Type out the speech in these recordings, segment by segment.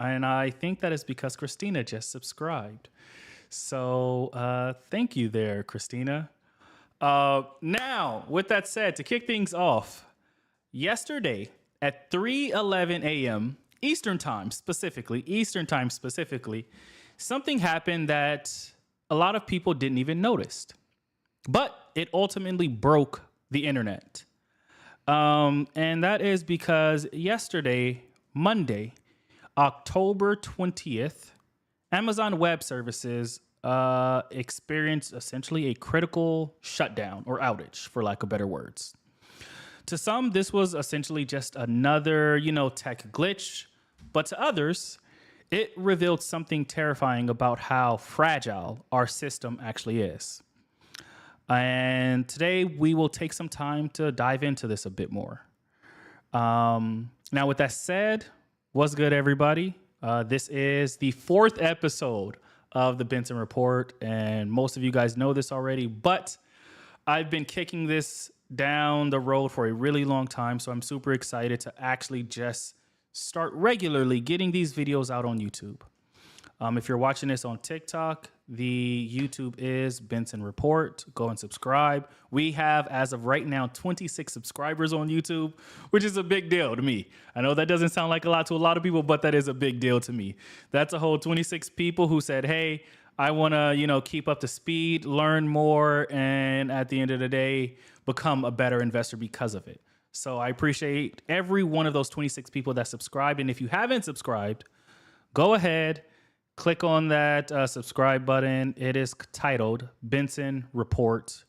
And I think that is because Christina just subscribed. So thank you there, Christina. Now, with that said, to kick things off, yesterday at 3:11 a.m. Eastern time specifically, something happened that a lot of people didn't even notice, but it ultimately broke the internet. And that is because yesterday, Monday, October 20th, Amazon Web Services experienced essentially a critical shutdown or outage, for lack of better words. To some, this was essentially just another, tech glitch, but to others, it revealed something terrifying about how fragile our system actually is. And today we will take some time to dive into this a bit more. Now, with that said, what's good, everybody? This is the fourth episode of the Benson Report, and most of you guys know this already, but I've been kicking this down the road for a really long time, so I'm super excited to actually just start regularly getting these videos out on YouTube. If you're watching this on TikTok, the YouTube is Benson Report. Go and subscribe. We have, as of right now, 26 subscribers on YouTube, which is a big deal to me. I know that doesn't sound like a lot to a lot of people, but that is a big deal to me. That's a whole 26 people who said, hey, I want to, keep up to speed, learn more, and at the end of the day, become a better investor because of it. So I appreciate every one of those 26 people that subscribed. And if you haven't subscribed, go ahead, click on that subscribe button. It is titled Benson Report.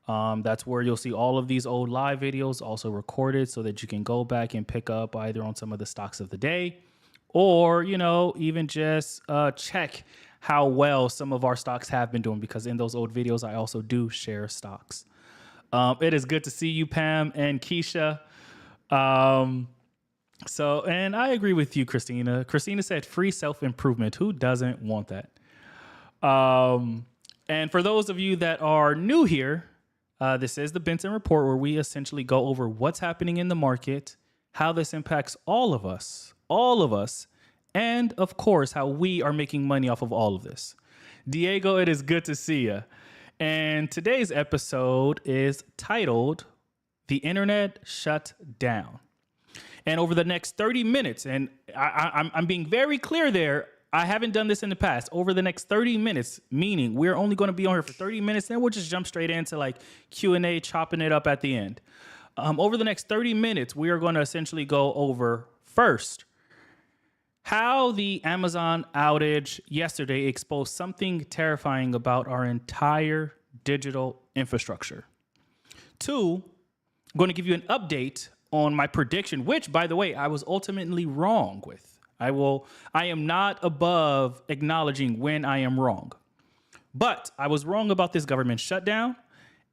That's where you'll see all of these old live videos also recorded so that you can go back and pick up either on some of the stocks of the day or, even just check how well some of our stocks have been doing, because in those old videos, I also do share stocks. It is good to see you, Pam and Keisha. And I agree with you, Christina. Christina said free self-improvement. Who doesn't want that? And for those of you that are new here, this is the Benson Report, where we essentially go over what's happening in the market, how this impacts all of us, and of course, how we are making money off of all of this. Diego, it is good to see you. And today's episode is titled The Internet Shut Down. And over the next 30 minutes, and I'm being very clear there, I haven't done this in the past. Over the next 30 minutes, meaning we're only going to be on here for 30 minutes, then we'll just jump straight into like Q&A, chopping it up at the end. Over the next 30 minutes, we are going to essentially go over first how the Amazon outage yesterday exposed something terrifying about our entire digital infrastructure. Two, I'm going to give you an update on my prediction, which, by the way, I was ultimately wrong with. I am not above acknowledging when I am wrong. But I was wrong about this government shutdown.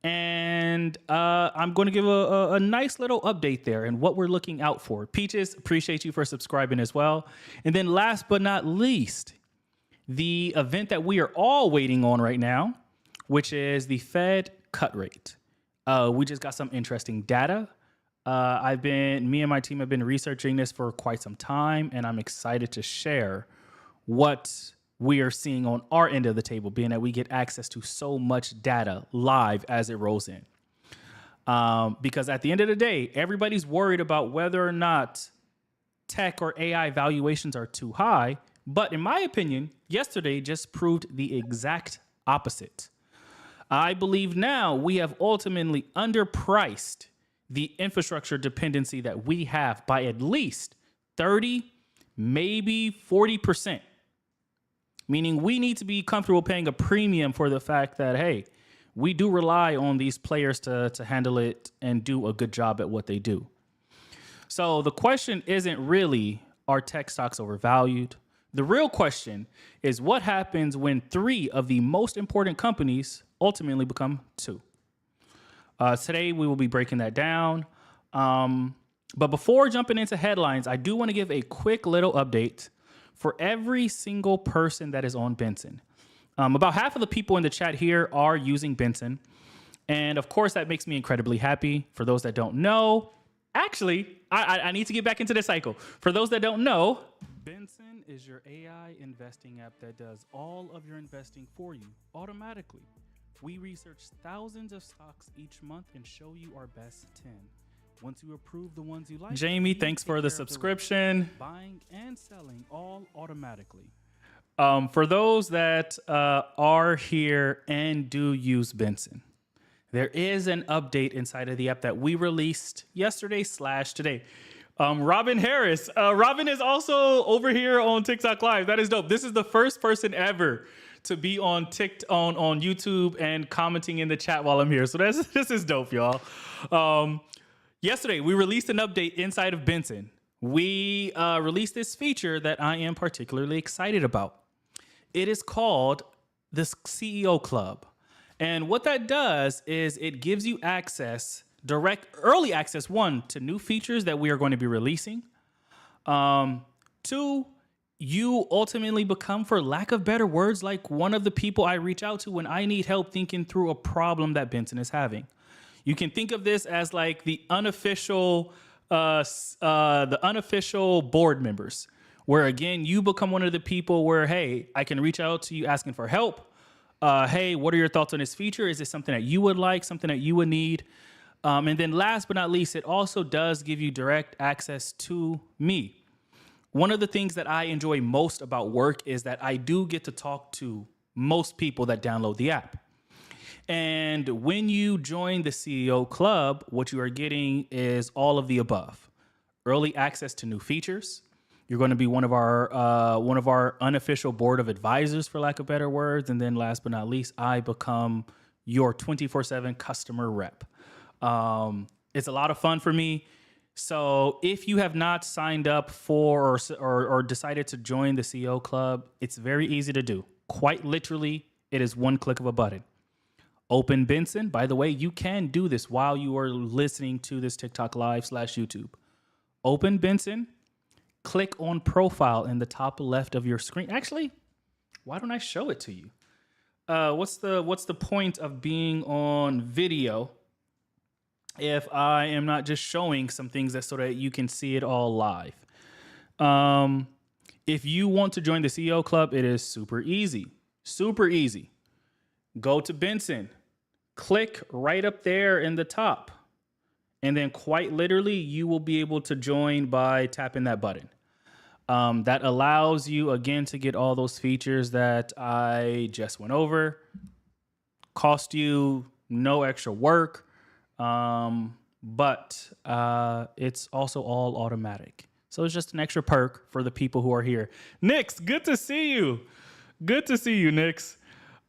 And I'm going to give a nice little update there and what we're looking out for. Peaches, appreciate you for subscribing as well. And then last but not least, the event that we are all waiting on right now, which is the Fed cut rate. We just got some interesting data. Me and my team have been researching this for quite some time, and I'm excited to share what we are seeing on our end of the table, being that we get access to so much data live as it rolls in. Because at the end of the day, everybody's worried about whether or not tech or AI valuations are too high. But in my opinion, yesterday just proved the exact opposite. I believe now we have ultimately underpriced the infrastructure dependency that we have by at least 30, maybe 40%. Meaning we need to be comfortable paying a premium for the fact that, hey, we do rely on these players to handle it and do a good job at what they do. So the question isn't really, are tech stocks overvalued? The real question is what happens when 3 of the most important companies ultimately become 2. Today, we will be breaking that down. But before jumping into headlines, I do want to give a quick little update for every single person that is on Benson. About half of the people in the chat here are using Benson. And of course, that makes me incredibly happy. For those that don't know, Actually, I need to get back into the cycle. For those that don't know, Benson is your AI investing app that does all of your investing for you automatically. We research thousands of stocks each month and show you our best 10. Once you approve the ones you like, Jamie, thanks for the subscription. Buying and selling all automatically. For those that are here and do use Benson, there is an update inside of the app that we released yesterday/today. Robin Harris. Robin is also over here on TikTok Live. That is dope. This is the first person ever to be on on YouTube and commenting in the chat while I'm here. So this is dope, y'all. Yesterday, we released an update inside of Benson. We released this feature that I am particularly excited about. It is called the CEO Club. And what that does is it gives you access, early access, one, to new features that we are going to be releasing. Two, you ultimately become, for lack of better words, like one of the people I reach out to when I need help thinking through a problem that Benson is having. You can think of this as like the unofficial board members, where again, you become one of the people where, hey, I can reach out to you asking for help. Hey, what are your thoughts on this feature? Is this something that you would like, something that you would need? And then last but not least, it also does give you direct access to me. One of the things that I enjoy most about work is that I do get to talk to most people that download the app. And when you join the CEO Club, what you are getting is all of the above. Early access to new features. You're going to be one of our unofficial board of advisors, for lack of better words. And then last but not least, I become your 24/7 customer rep. It's a lot of fun for me. So if you have not signed up for or decided to join the CEO Club, it's very easy to do. Quite literally, it is one click of a button. Open Benson. By the way, you can do this while you are listening to this TikTok Live/YouTube. Open Benson. Click on profile in the top left of your screen. Actually, why don't I show it to you? What's the point of being on video if I am not just showing some things so that you can see it all live? If you want to join the CEO Club, it is super easy. Super easy. Go to Benson. Click right up there in the top. And then quite literally, you will be able to join by tapping that button. That allows you, again, to get all those features that I just went over. Cost you no extra work, but it's also all automatic. So it's just an extra perk for the people who are here. Nix, good to see you. Good to see you, Nix.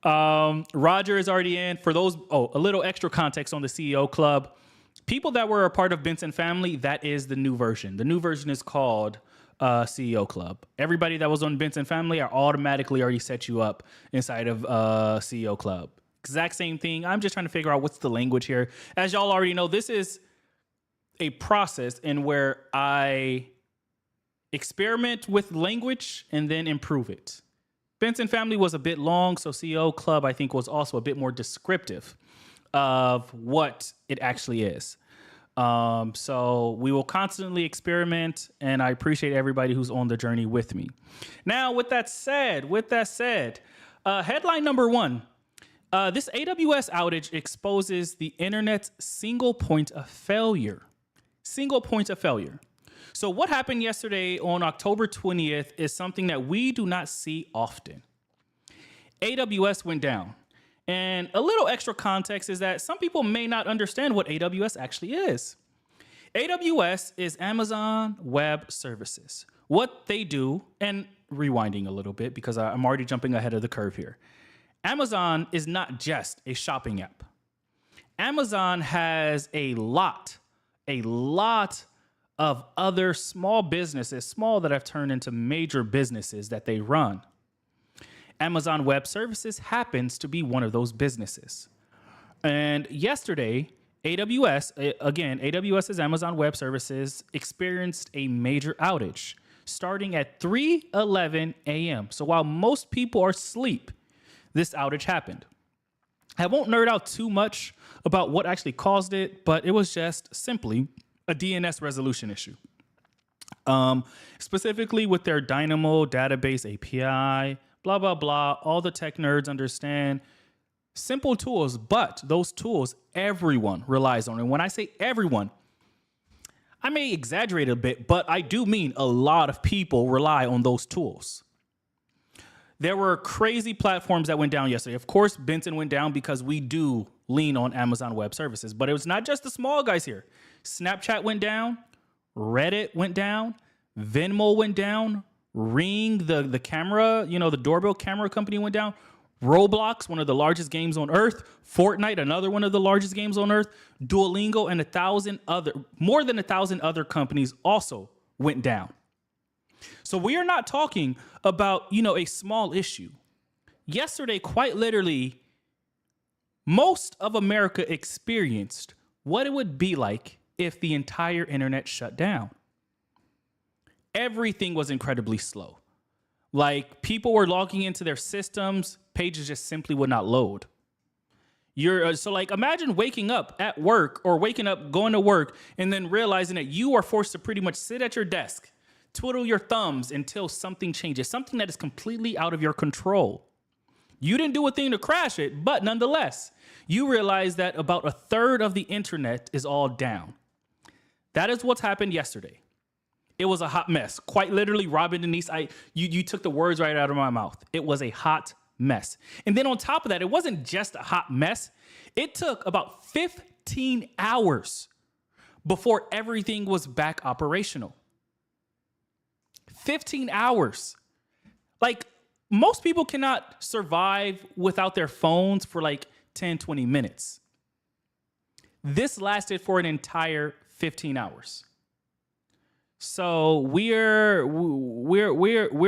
Roger is already in. For those, a little extra context on the CEO Club. People that were a part of Benson family, that is the new version. The new version is called CEO Club. Everybody that was on Benson family are automatically already set you up inside of CEO Club. Exact same thing. I'm just trying to figure out what's the language here. As y'all already know, this is a process in where I experiment with language and then improve it. Benson family was a bit long, so CEO Club, I think, was also a bit more descriptive of what it actually is. So we will constantly experiment, and I appreciate everybody who's on the journey with me. Now, with that said, headline number one, this AWS outage exposes the internet's single point of failure. Single point of failure. So what happened yesterday on October 20th is something that we do not see often. AWS went down. And a little extra context is that some people may not understand what AWS actually is. AWS is Amazon Web Services. What they do, and rewinding a little bit because I'm already jumping ahead of the curve here. Amazon is not just a shopping app. Amazon has a lot of other small businesses, small that have turned into major businesses that they run. Amazon Web Services happens to be one of those businesses. And yesterday, AWS is Amazon Web Services, experienced a major outage starting at 3:11 a.m. So while most people are asleep, this outage happened. I won't nerd out too much about what actually caused it, but it was just simply a DNS resolution issue. Specifically with their Dynamo database API, blah, blah, blah. All the tech nerds understand simple tools, but those tools everyone relies on. And when I say everyone, I may exaggerate a bit, but I do mean a lot of people rely on those tools. There were crazy platforms that went down yesterday. Of course, Benson went down because we do lean on Amazon Web Services, but it was not just the small guys here. Snapchat went down, Reddit went down, Venmo went down, Ring, the camera, the doorbell camera company went down. Roblox, one of the largest games on earth. Fortnite, another one of the largest games on earth. Duolingo and more than 1,000 other companies also went down. So we are not talking about, a small issue. Yesterday, quite literally, most of America experienced what it would be like if the entire internet shut down. Everything was incredibly slow. Like, people were logging into their systems, pages just simply would not load. So imagine waking up at work or waking up, going to work, and then realizing that you are forced to pretty much sit at your desk, twiddle your thumbs until something changes, something that is completely out of your control. You didn't do a thing to crash it, but nonetheless, you realize that about a third of the internet is all down. That is what's happened yesterday. It was a hot mess. Quite literally, Robin, Denise, you took the words right out of my mouth. It was a hot mess. And then on top of that, it wasn't just a hot mess. It took about 15 hours before everything was back operational. 15 hours. Like, most people cannot survive without their phones for 10, 20 minutes. This lasted for an entire 15 hours. So we're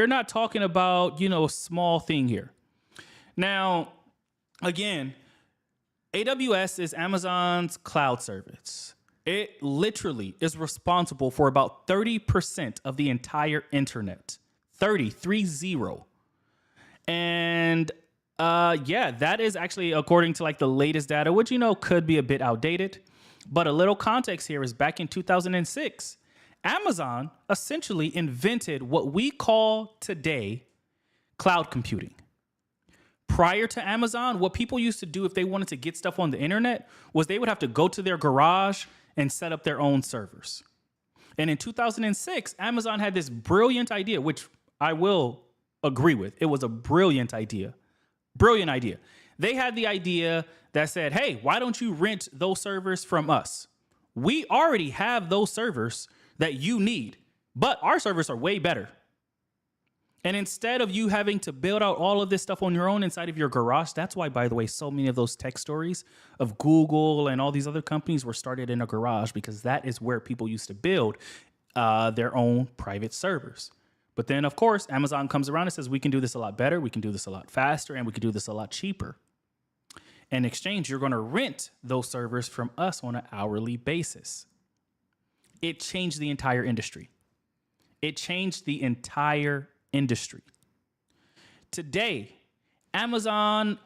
not talking about, a small thing here. Now, again, AWS is Amazon's cloud service. It literally is responsible for about 30% of the entire internet. 30. And that is actually according to the latest data, which, could be a bit outdated. But a little context here is back in 2006, Amazon essentially invented what we call today cloud computing. Prior to Amazon, what people used to do if they wanted to get stuff on the internet was they would have to go to their garage and set up their own servers. And in 2006, Amazon had this brilliant idea, which I will agree with. It was a brilliant idea. Brilliant idea. They had the idea that said, hey, why don't you rent those servers from us? We already have those servers that you need, but our servers are way better. And instead of you having to build out all of this stuff on your own inside of your garage, that's why, by the way, so many of those tech stories of Google and all these other companies were started in a garage, because that is where people used to build their own private servers. But then, of course, Amazon comes around and says, we can do this a lot better, we can do this a lot faster, and we can do this a lot cheaper. In exchange, you're going to rent those servers from us on an hourly basis. It changed the entire industry. It changed the entire industry. Today, Amazon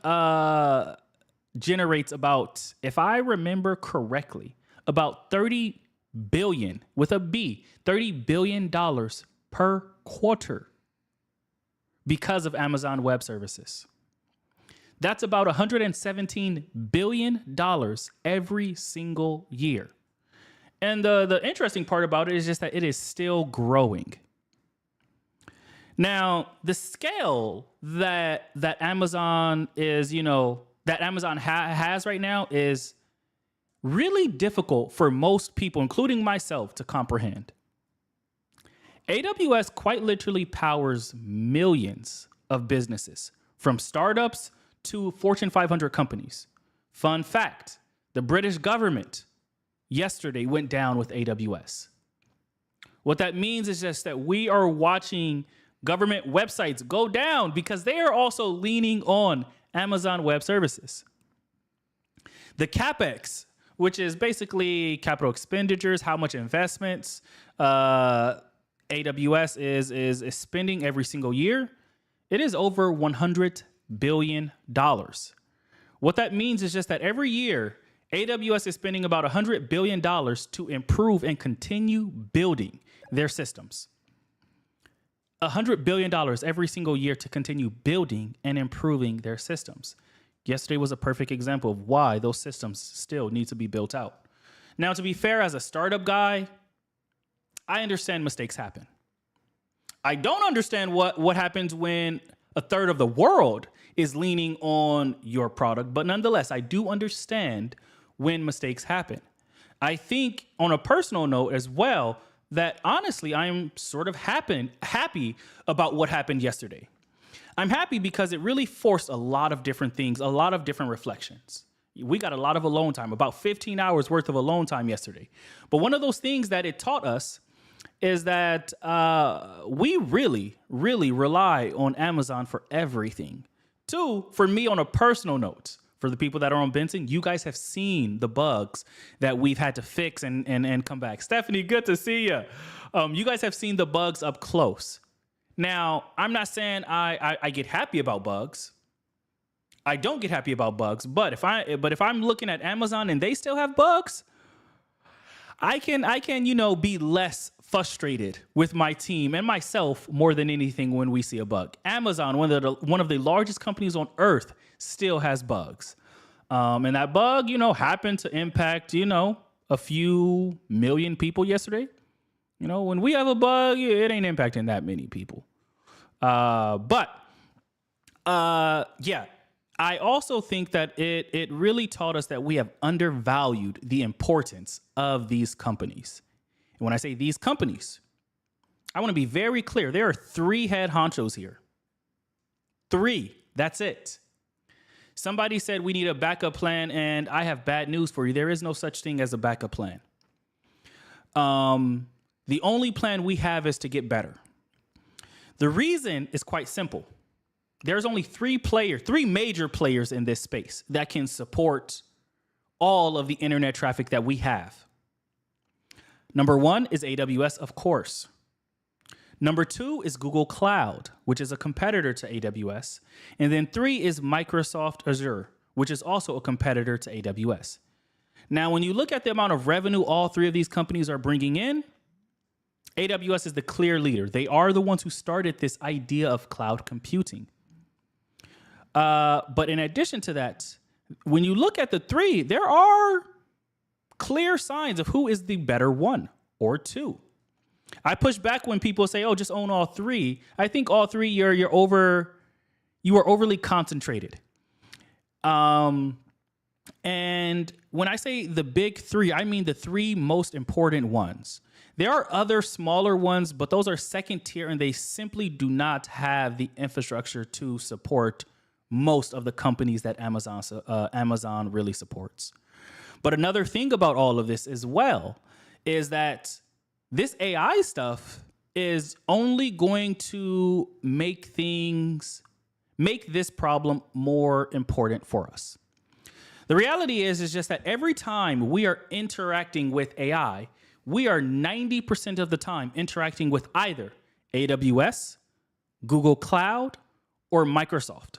generates about, if I remember correctly, about $30 billion with a B, $30 billion per quarter because of Amazon Web Services. That's about $117 billion every single year. And the interesting part about it is just that it is still growing. Now, the scale that Amazon is, that Amazon has right now is really difficult for most people, including myself, to comprehend. AWS quite literally powers millions of businesses, from startups to Fortune 500 companies. Fun fact, the British government yesterday went down with AWS. What that means is just that we are watching government websites go down because they are also leaning on Amazon Web Services. The CapEx, which is basically capital expenditures, how much investments AWS is spending every single year, it is over $100 billion. What that means is just that every year, AWS is spending about $100 billion to improve and continue building their systems. $100 billion every single year to continue building and improving their systems. Yesterday was a perfect example of why those systems still need to be built out. Now, to be fair, as a startup guy, I understand mistakes happen. I don't understand what happens when a third of the world is leaning on your product, but nonetheless, I do understand when mistakes happen. I think on a personal note as well, that honestly, I am sort of happy about what happened yesterday. I'm happy because it really forced a lot of different things, a lot of different reflections. We got a lot of alone time, about 15 hours worth of alone time yesterday. But one of those things that it taught us is that we really, really rely on Amazon for everything. Two, for me on a personal note, for the people that are on Benson, you guys have seen the bugs that we've had to fix and come back. Stephanie, good to see you. You guys have seen the bugs up close. Now, I'm not saying I get happy about bugs. I don't get happy about bugs, but if I'm looking at Amazon and they still have bugs, I can be less frustrated with my team and myself more than anything when we see a bug. Amazon, one of the largest companies on earth, still has bugs. And that bug, happened to impact, a few million people yesterday. When we have a bug, it ain't impacting that many people. But I also think that it really taught us that we have undervalued the importance of these companies. And when I say these companies, I want to be very clear. There are 3 head honchos here. 3. That's it. Somebody said we need a backup plan, and I have bad news for you. There is no such thing as a backup plan. The only plan we have is to get better. The reason is quite simple. There's only 3 major players in this space that can support all of the internet traffic that we have. Number 1 is AWS, of course. Number 2 is Google Cloud, which is a competitor to AWS. And then 3 is Microsoft Azure, which is also a competitor to AWS. Now, when you look at the amount of revenue all 3 of these companies are bringing in, AWS is the clear leader. They are the ones who started this idea of cloud computing. But in addition to that, when you look at the 3, there are clear signs of who is the better 1 or 2. I push back when people say, "Oh, just own all 3." I think all 3 you are overly concentrated. And when I say the big 3, I mean the 3 most important ones. There are other smaller ones, but those are second tier, and they simply do not have the infrastructure to support most of the companies that Amazon really supports. But another thing about all of this as well is that this AI stuff is only going to make this problem more important for us. The reality is just that every time we are interacting with AI, we are 90% of the time interacting with either AWS, Google Cloud, or Microsoft.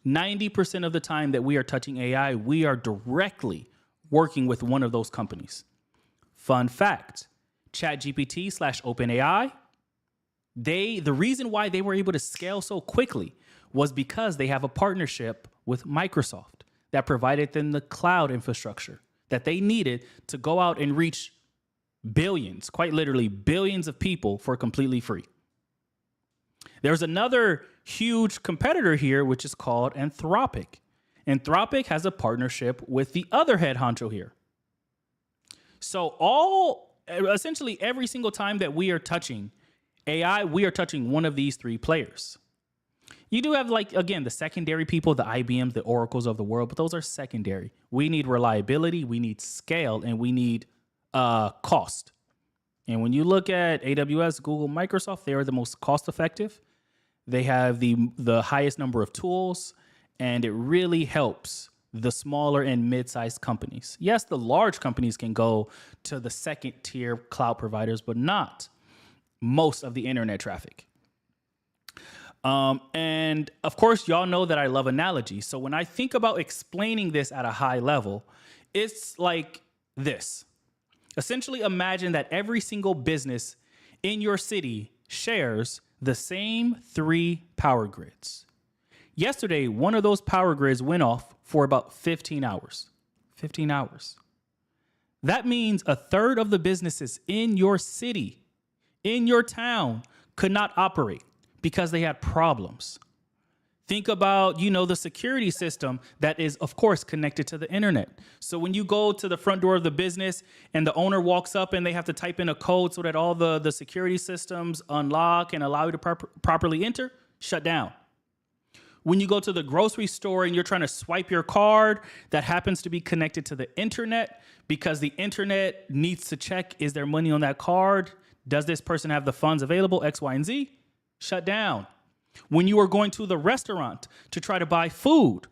90% of the time that we are touching AI, we are directly working with one of those companies. Fun fact, ChatGPT/OpenAI, the reason why they were able to scale so quickly was because they have a partnership with Microsoft that provided them the cloud infrastructure that they needed to go out and reach billions, quite literally billions of people for completely free. There's another huge competitor here, which is called Anthropic. Anthropic has a partnership with the other head honcho here. So essentially every single time that we are touching AI, we are touching one of these 3 players. You do have, again, the secondary people, the IBMs, the Oracles of the world, but those are secondary. We need reliability, we need scale, and we need cost. And when you look at AWS, Google, Microsoft, they are the most cost effective. They have the highest number of tools, and it really helps the smaller and mid-sized companies. Yes, the large companies can go to the second tier cloud providers, but not most of the internet traffic. And of course, y'all know that I love analogies. So when I think about explaining this at a high level, It's like this. Essentially, imagine that every single business in your city shares the same 3 power grids. Yesterday, one of those power grids went off for about 15 hours. 15 hours. That means a third of the businesses in your city, in your town, could not operate because they had problems. Think about, the security system that is, of course, connected to the internet. So when you go to the front door of the business and the owner walks up and they have to type in a code so that all the security systems unlock and allow you to properly enter, shut down. When you go to the grocery store and you're trying to swipe your card that happens to be connected to the internet because the internet needs to check, is there money on that card? Does this person have the funds available? X, Y, and Z? Shut down. When you are going to the restaurant to try to buy food,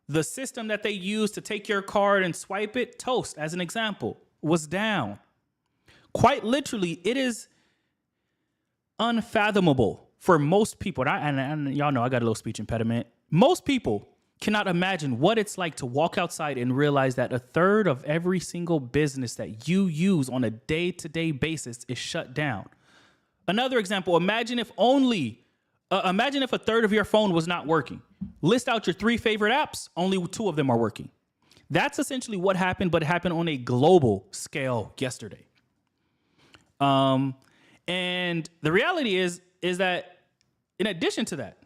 the system that they use to take your card and swipe it, Toast, as an example, was down. Quite literally, it is unfathomable for most people. And y'all know I got a little speech impediment. Most people cannot imagine what it's like to walk outside and realize that a third of every single business that you use on a day-to-day basis is shut down. Another example, imagine if a third of your phone was not working. List out your 3 favorite apps, only 2 of them are working. That's essentially what happened, but it happened on a global scale yesterday. And the reality is that in addition to that,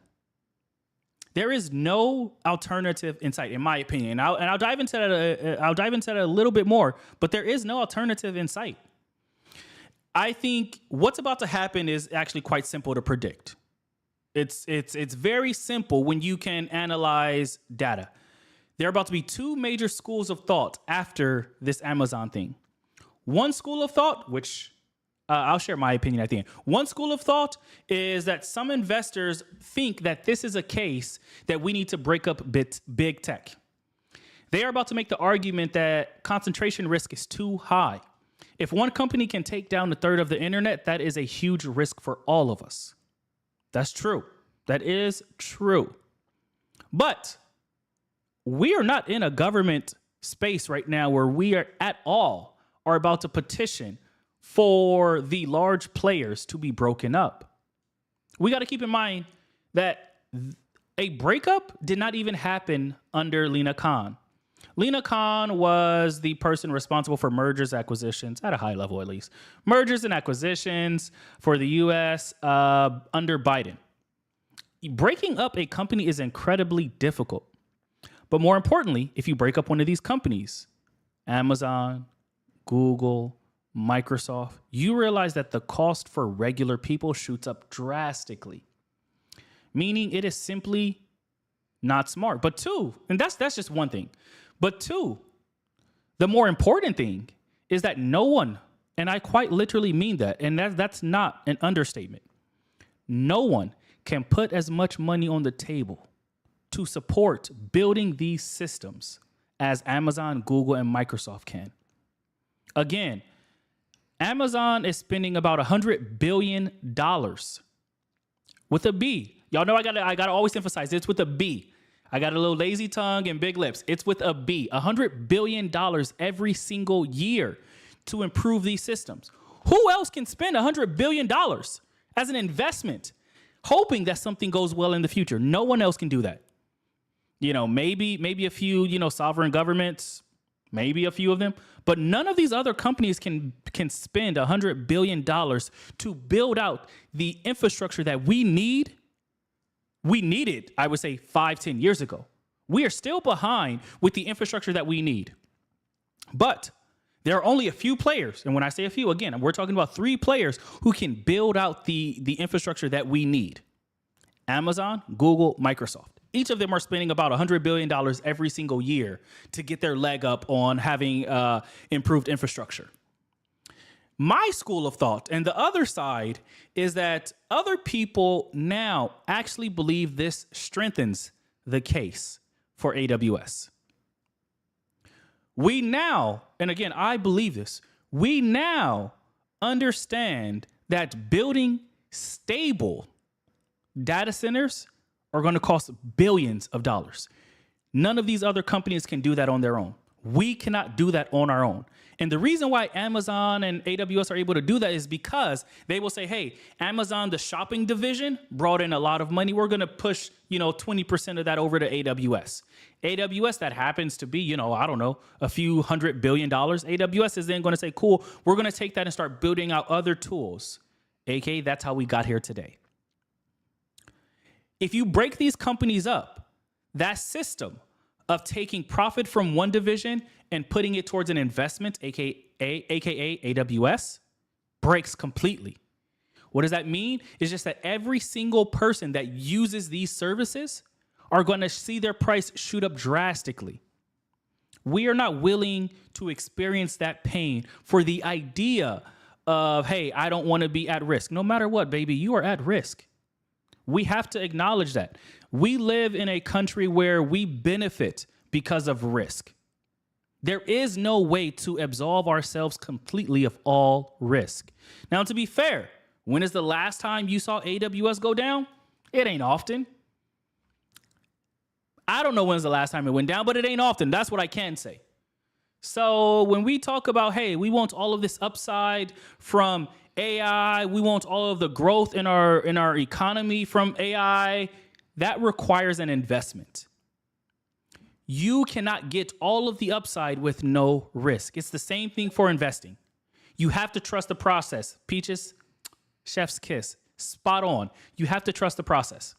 there is no alternative in sight, in my opinion. I'll dive into that. I'll dive into that a little bit more, but there is no alternative in sight. I think what's about to happen is actually quite simple to predict. It's very simple when you can analyze data. There are about to be 2 major schools of thought after this Amazon thing. One school of thought, which I'll share my opinion at the end. One school of thought is that some investors think that this is a case that we need to break up big tech. They are about to make the argument that concentration risk is too high. If one company can take down a third of the internet, that is a huge risk for all of us. That's true. That is true. But we are not in a government space right now where we are about to petition for the large players to be broken up. We got to keep in mind that a breakup did not even happen under Lina Khan. Lina Khan was the person responsible for mergers, acquisitions, at a high level at least. Mergers and acquisitions for the U.S. Under Biden. Breaking up a company is incredibly difficult. But more importantly, if you break up one of these companies, Amazon, Google, Microsoft, you realize that the cost for regular people shoots up drastically. Meaning it is simply not smart. But 2, and that's just one thing. But 2, the more important thing is that no one, and I quite literally mean that, and that's not an understatement, no one can put as much money on the table to support building these systems as Amazon, Google, and Microsoft can. Again, Amazon is spending about $100 billion with a B. Y'all know I gotta always emphasize it's with a B. I got a little lazy tongue and big lips. It's with a B. $100 billion every single year to improve these systems. Who else can spend $100 billion as an investment, hoping that something goes well in the future? No one else can do that. Maybe a few, sovereign governments, maybe a few of them, but none of these other companies can spend $100 billion to build out the infrastructure that we need. We needed, I would say, 5-10 years ago. We are still behind with the infrastructure that we need. But there are only a few players, and when I say a few, again, we're talking about 3 players who can build out the infrastructure that we need. Amazon, Google, Microsoft. Each of them are spending about $100 billion every single year to get their leg up on having improved infrastructure. My school of thought and the other side is that other people now actually believe this strengthens the case for AWS. We now, and again, I believe this, we now understand that building stable data centers are going to cost billions of dollars. None of these other companies can do that on their own. We cannot do that on our own. And the reason why Amazon and AWS are able to do that is because they will say, hey, Amazon, the shopping division, brought in a lot of money. We're going to push, 20% of that over to AWS. AWS, that happens to be, I don't know, a few $100 billion. AWS is then going to say, cool, we're going to take that and start building out other tools. AKA, that's how we got here today. If you break these companies up, that system of taking profit from one division and putting it towards an investment, aka AWS, breaks completely. What does that mean? It's just that every single person that uses these services are going to see their price shoot up drastically. We are not willing to experience that pain for the idea of, hey, I don't want to be at risk. No matter what, baby, you are at risk. We have to acknowledge that. We live in a country where we benefit because of risk. There is no way to absolve ourselves completely of all risk. Now, to be fair, when is the last time you saw AWS go down? It ain't often. I don't know when's the last time it went down, but it ain't often. That's what I can say. So when we talk about, hey, we want all of this upside from AI, we want all of the growth in our economy from AI, that requires an investment. You cannot get all of the upside with no risk. It's the same thing for investing. You have to trust the process. Peaches, chef's kiss, spot on. You have to trust the process.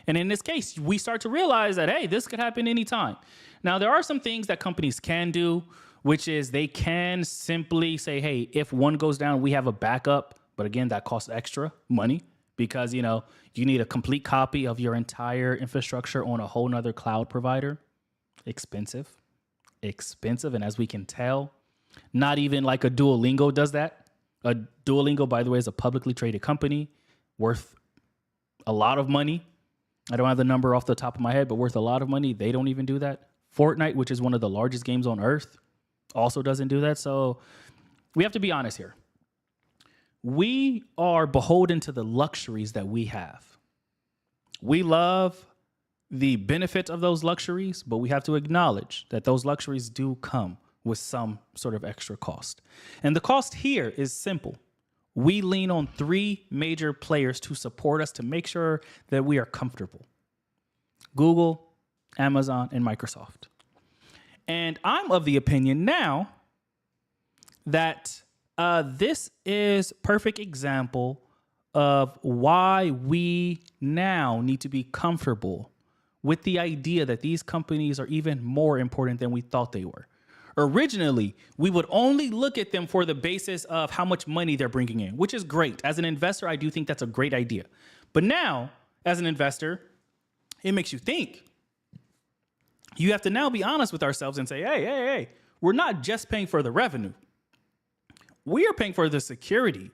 And in this case, we start to realize that, hey, this could happen anytime. Now, there are some things that companies can do, which is they can simply say, hey, if one goes down, we have a backup. But again, that costs extra money because, you need a complete copy of your entire infrastructure on a whole nother cloud provider. Expensive. And as we can tell, not even like a Duolingo does that. A Duolingo, by the way, is a publicly traded company worth a lot of money. I don't have the number off the top of my head, but worth a lot of money. They don't even do that. Fortnite, which is one of the largest games on earth, also doesn't do that. So we have to be honest here. We are beholden to the luxuries that we have. We love the benefit of those luxuries, but we have to acknowledge that those luxuries do come with some sort of extra cost. And the cost here is simple. We lean on three major players to support us to make sure that we are comfortable: Google, Amazon, and Microsoft. And I'm of the opinion now that this is perfect example of why we now need to be comfortable with the idea that these companies are even more important than we thought they were. Originally, we would only look at them for the basis of how much money they're bringing in, which is great. As an investor, I do think that's a great idea. But now, as an investor, it makes you think. You have to now be honest with ourselves and say, hey, we're not just paying for the revenue. We are paying for the security,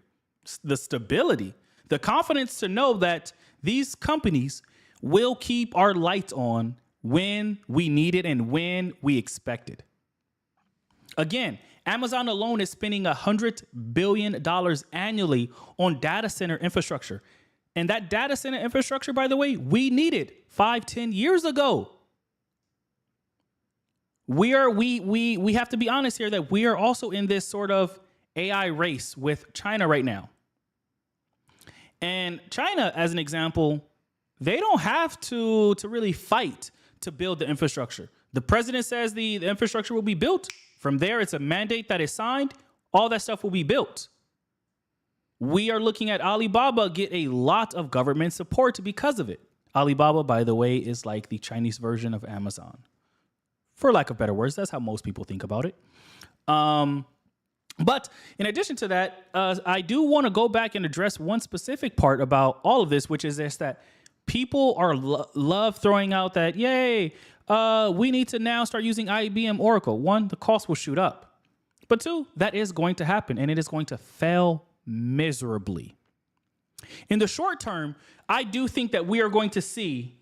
the stability, the confidence to know that these companies will keep our lights on when we need it and when we expect it. Again, Amazon alone is spending $100 billion annually on data center infrastructure. And that data center infrastructure, by the way, we needed 5-10 years ago. We have to be honest here that we are also in this sort of AI race with China right now. And China, as an example, they don't have to really fight to build the infrastructure. The president says the infrastructure will be built. From there, it's a mandate that is signed. All that stuff will be built. We are looking at Alibaba get a lot of government support because of it. Alibaba, by the way, is like the Chinese version of Amazon. For lack of better words, that's how most people think about it. But in addition to that, I do want to go back and address one specific part about all of this, which is this, that people are love throwing out that, yay, we need to now start using IBM Oracle. One, the cost will shoot up. But two, that is going to happen, and it is going to fail miserably. In the short term, I do think that we are going to see,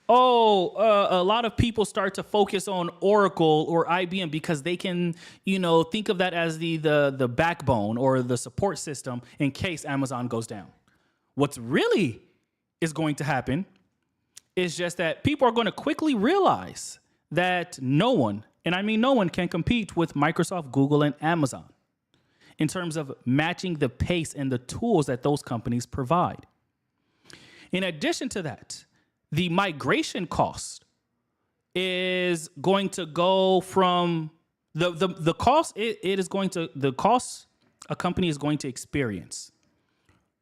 a lot of people start to focus on Oracle or IBM because they can, think of that as the backbone or the support system in case Amazon goes down. What's really is going to happen is just that people are going to quickly realize that no one and I mean no one, can compete with Microsoft, Google, and Amazon in terms of matching the pace and the tools that those companies provide. In addition to that, the migration cost is going to go from the cost a company is going to experience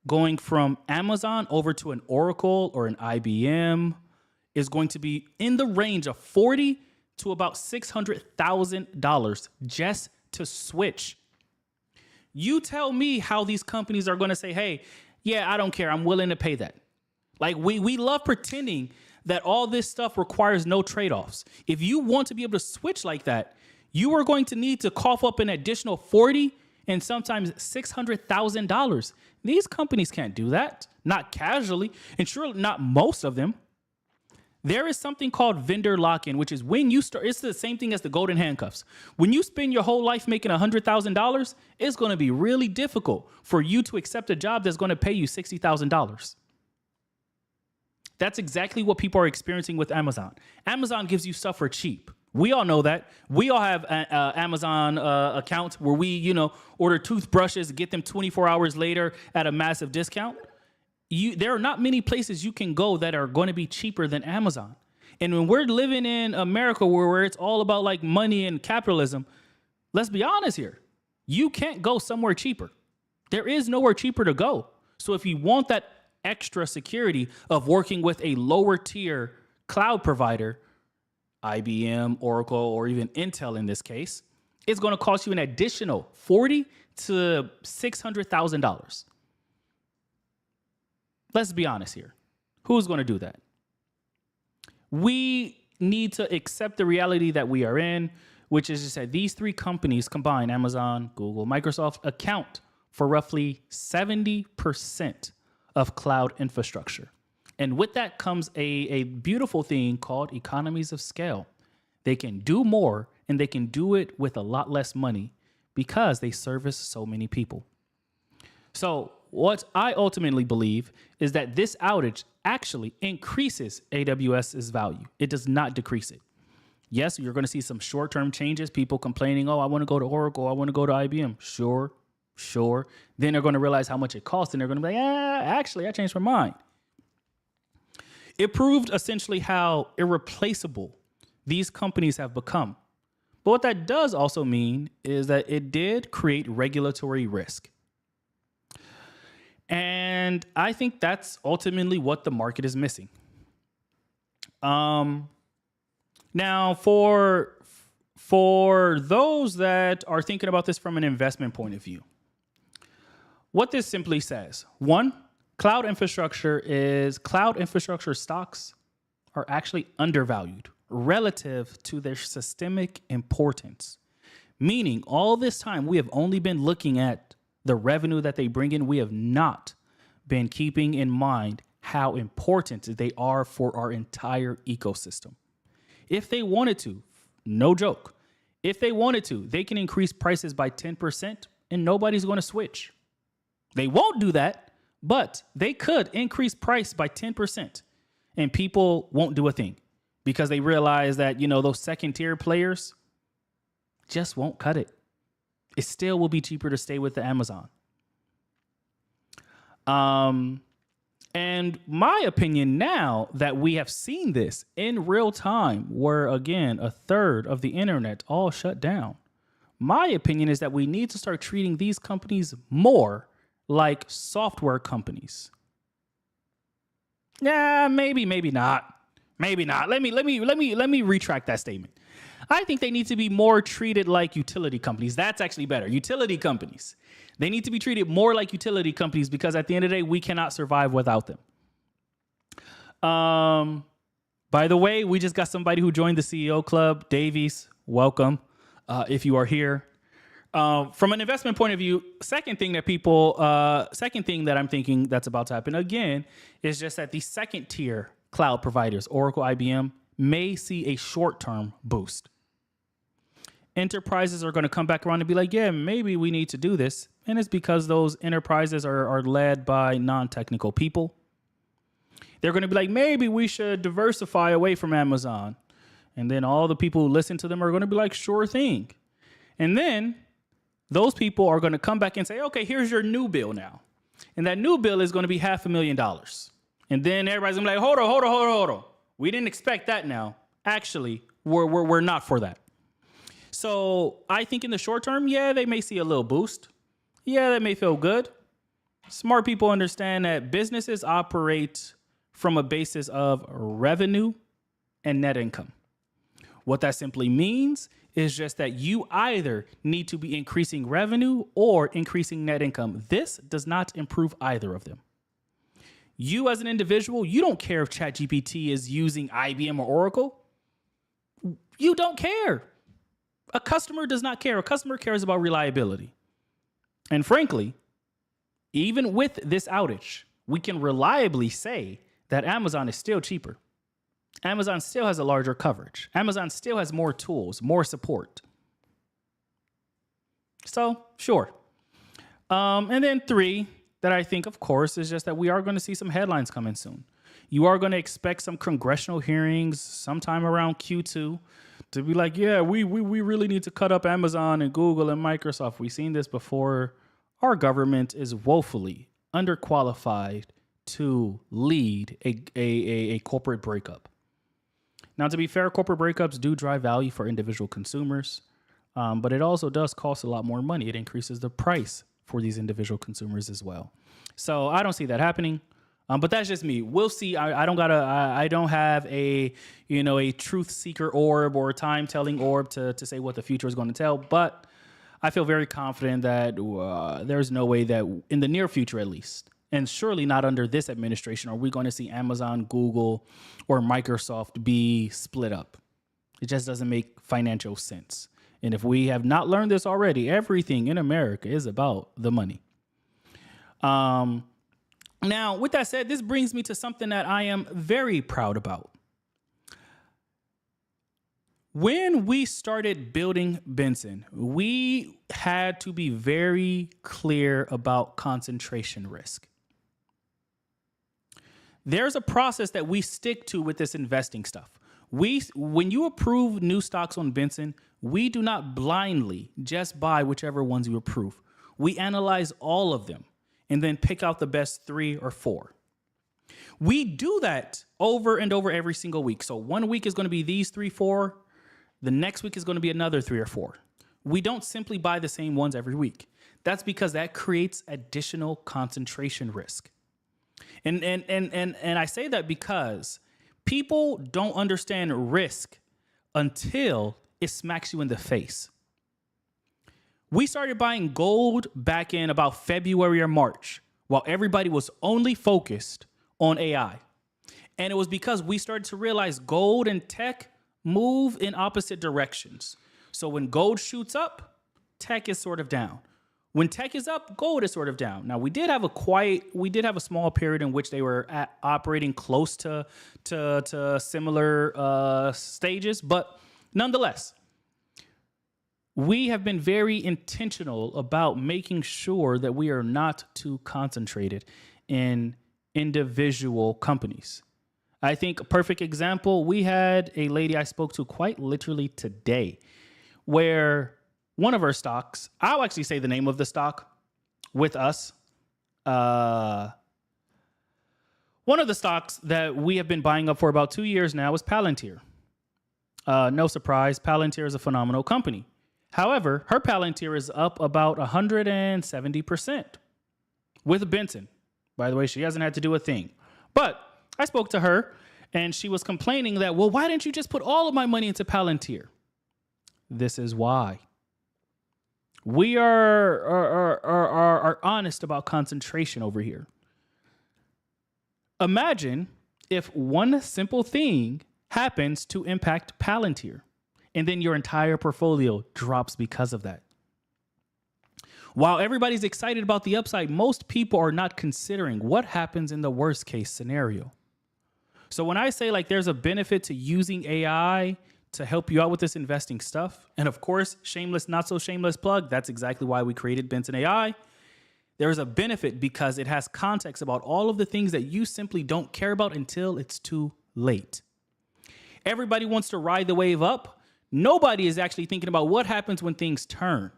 going from Amazon over to an Oracle or an IBM is going to be in the range of $40,000 to about $600,000 just to switch. You tell me how these companies are going to say, hey, yeah, I don't care, I'm willing to pay that. Like we love pretending that all this stuff requires no trade-offs. If you want to be able to switch like that, you are going to need to cough up an additional $40,000 and sometimes $600,000. These companies can't do that, not casually, and surely not most of them. There is something called vendor lock-in, which is when you start, it's the same thing as the golden handcuffs. When you spend your whole life making $100,000, it's going to be really difficult for you to accept a job that's going to pay you $60,000. That's exactly what people are experiencing with Amazon. Amazon gives you stuff for cheap. We all know that. We all have an Amazon account where we, order toothbrushes, get them 24 hours later at a massive discount. There are not many places you can go that are going to be cheaper than Amazon. And when we're living in America where it's all about like money and capitalism, let's be honest here. You can't go somewhere cheaper. There is nowhere cheaper to go. So if you want that extra security of working with a lower tier cloud provider, IBM, Oracle, or even Intel in this case, it's going to cost you an additional $40,000 to $600,000. Let's be honest here. Who's going to do that? We need to accept the reality that we are in, which is just that these three companies combined, Amazon, Google, Microsoft, account for roughly 70% of cloud infrastructure. And with that comes a beautiful thing called economies of scale. They can do more and they can do it with a lot less money because they service so many people. So what I ultimately believe is that this outage actually increases AWS's value. It does not decrease it. Yes, you're going to see some short-term changes, people complaining, oh, I want to go to Oracle, I want to go to IBM. Sure. Then they're going to realize how much it costs and they're going to be like, actually, I changed my mind. It proved essentially how irreplaceable these companies have become. But what that does also mean is that it did create regulatory risk. And I think that's ultimately what the market is missing. Now, for those that are thinking about this from an investment point of view, what this simply says, one, cloud infrastructure stocks are actually undervalued relative to their systemic importance. Meaning all this time we have only been looking at the revenue that they bring in. We have not been keeping in mind how important they are for our entire ecosystem. If they wanted to, no joke, if they wanted to, they can increase prices by 10% and nobody's going to switch. They won't do that, but they could increase price by 10% and people won't do a thing because they realize that, those second tier players just won't cut it. It still will be cheaper to stay with the Amazon. And my opinion now that we have seen this in real time, where again, a third of the internet all shut down. My opinion is that we need to start treating these companies more like software companies. Yeah, maybe not. Maybe not. Let me retract that statement. I think they need to be more treated like utility companies. That's actually better. Utility companies. They need to be treated more like utility companies because at the end of the day, we cannot survive without them. By the way, we just got somebody who joined the CEO Club. Davies, welcome. If you are here. From an investment point of view, second thing that I'm thinking that's about to happen again is just that the second tier cloud providers, Oracle, IBM, may see a short-term boost. Enterprises are going to come back around and be like, yeah, maybe we need to do this. And it's because those enterprises are led by non-technical people. They're going to be like, maybe we should diversify away from Amazon. And then all the people who listen to them are going to be like, sure thing. And then those people are going to come back and say, okay, here's your new bill now. And that new bill is going to be $500,000. And then everybody's going to be like, hold on. We didn't expect that now. Actually, we're not for that. So I think in the short term, yeah, they may see a little boost. Yeah, that may feel good. Smart people understand that businesses operate from a basis of revenue and net income. What that simply means is just that you either need to be increasing revenue or increasing net income. This does not improve either of them. You as an individual, you don't care if ChatGPT is using IBM or Oracle. You don't care. A customer does not care. A customer cares about reliability. And frankly, even with this outage, we can reliably say that Amazon is still cheaper. Amazon still has a larger coverage. Amazon still has more tools, more support. So, sure. And then 3, that I think, of course, is just that we are going to see some headlines coming soon. You are going to expect some congressional hearings sometime around Q2 to be like, yeah, we really need to cut up Amazon and Google and Microsoft. We've seen this before. Our government is woefully underqualified to lead a corporate breakup. Now, to be fair, corporate breakups do drive value for individual consumers, but it also does cost a lot more money. It increases the price for these individual consumers as well. So I don't see that happening. But that's just me. We'll see. I don't have a truth seeker orb or a time telling orb to say what the future is going to tell. But I feel very confident that there's no way that in the near future, at least, and surely not under this administration, are we going to see Amazon, Google, or Microsoft be split up. It just doesn't make financial sense. And if we have not learned this already, everything in America is about the money. Now, with that said, this brings me to something that I am very proud about. When we started building Benson, we had to be very clear about concentration risk. There's a process that we stick to with this investing stuff. When you approve new stocks on Benson, we do not blindly just buy whichever ones you approve. We analyze all of them and then pick out the best 3 or 4. We do that over and over every single week. So one week is going to be these 3, 4. The next week is going to be another 3 or 4. We don't simply buy the same ones every week. That's because that creates additional concentration risk. And I say that because people don't understand risk until it smacks you in the face. We started buying gold back in about February or March while everybody was only focused on AI. And it was because we started to realize gold and tech move in opposite directions. So when gold shoots up, tech is sort of down. When tech is up, gold is sort of down. Now, we did have a small period in which they were operating close to similar stages, but nonetheless, we have been very intentional about making sure that we are not too concentrated in individual companies. I think a perfect example, we had a lady I spoke to quite literally today where one of our stocks, I'll actually say the name of the stock with us. One of the stocks that we have been buying up for about 2 years now is Palantir. No surprise, Palantir is a phenomenal company. However, her Palantir is up about 170% with Benson. By the way, she hasn't had to do a thing. But I spoke to her and she was complaining that, well, why didn't you just put all of my money into Palantir? This is why. We are honest about concentration over here. Imagine if one simple thing happens to impact Palantir, and then your entire portfolio drops because of that. While everybody's excited about the upside, most people are not considering what happens in the worst case scenario. So when I say like there's a benefit to using AI to help you out with this investing stuff, and of course, shameless, not so shameless plug, that's exactly why we created Benson AI. There is a benefit because it has context about all of the things that you simply don't care about until it's too late. Everybody wants to ride the wave up. Nobody is actually thinking about what happens when things turn.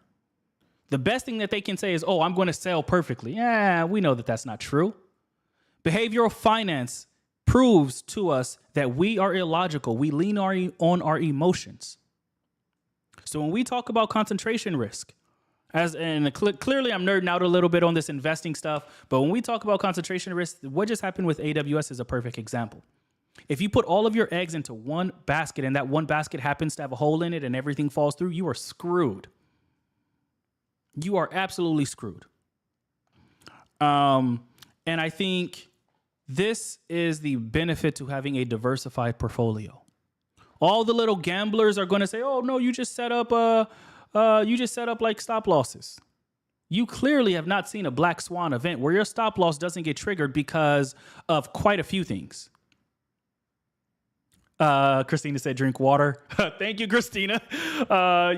The best thing that they can say is, oh, I'm going to sell perfectly. Yeah, we know that that's not true. Behavioral finance proves to us that we are illogical. We lean on our emotions. So when we talk about concentration risk, clearly I'm nerding out a little bit on this investing stuff, but when we talk about concentration risk, what just happened with AWS is a perfect example. If you put all of your eggs into one basket and that one basket happens to have a hole in it and everything falls through, you are screwed. You are absolutely screwed. And I think this is the benefit to having a diversified portfolio. All the little gamblers are going to say, "Oh no, you just set up like stop losses." You clearly have not seen a black swan event where your stop loss doesn't get triggered because of quite a few things. Christina said, "Drink water." Thank you, Christina.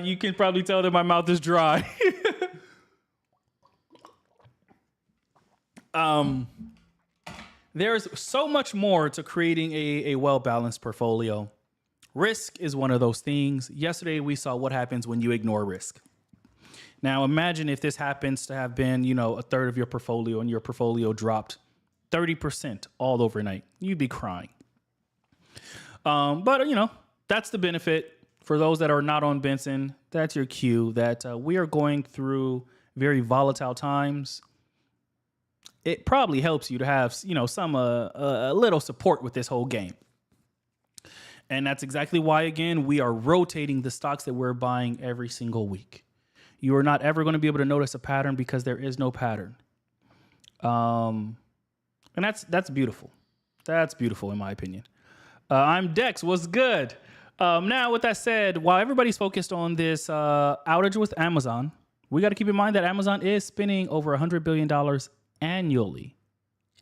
You can probably tell that my mouth is dry. There's so much more to creating a well-balanced portfolio. Risk is one of those things. Yesterday, we saw what happens when you ignore risk. Now, imagine if this happens to have been, a third of your portfolio and your portfolio dropped 30% all overnight. You'd be crying. But that's the benefit for those that are not on Benson. That's your cue that we are going through very volatile times. It probably helps you to have, some a little support with this whole game. And that's exactly why, again, we are rotating the stocks that we're buying every single week. You are not ever going to be able to notice a pattern because there is no pattern. And that's beautiful. That's beautiful, in my opinion. I'm Dex. What's good? Now, with that said, while everybody's focused on this outage with Amazon, we got to keep in mind that Amazon is spending over $100 billion annually,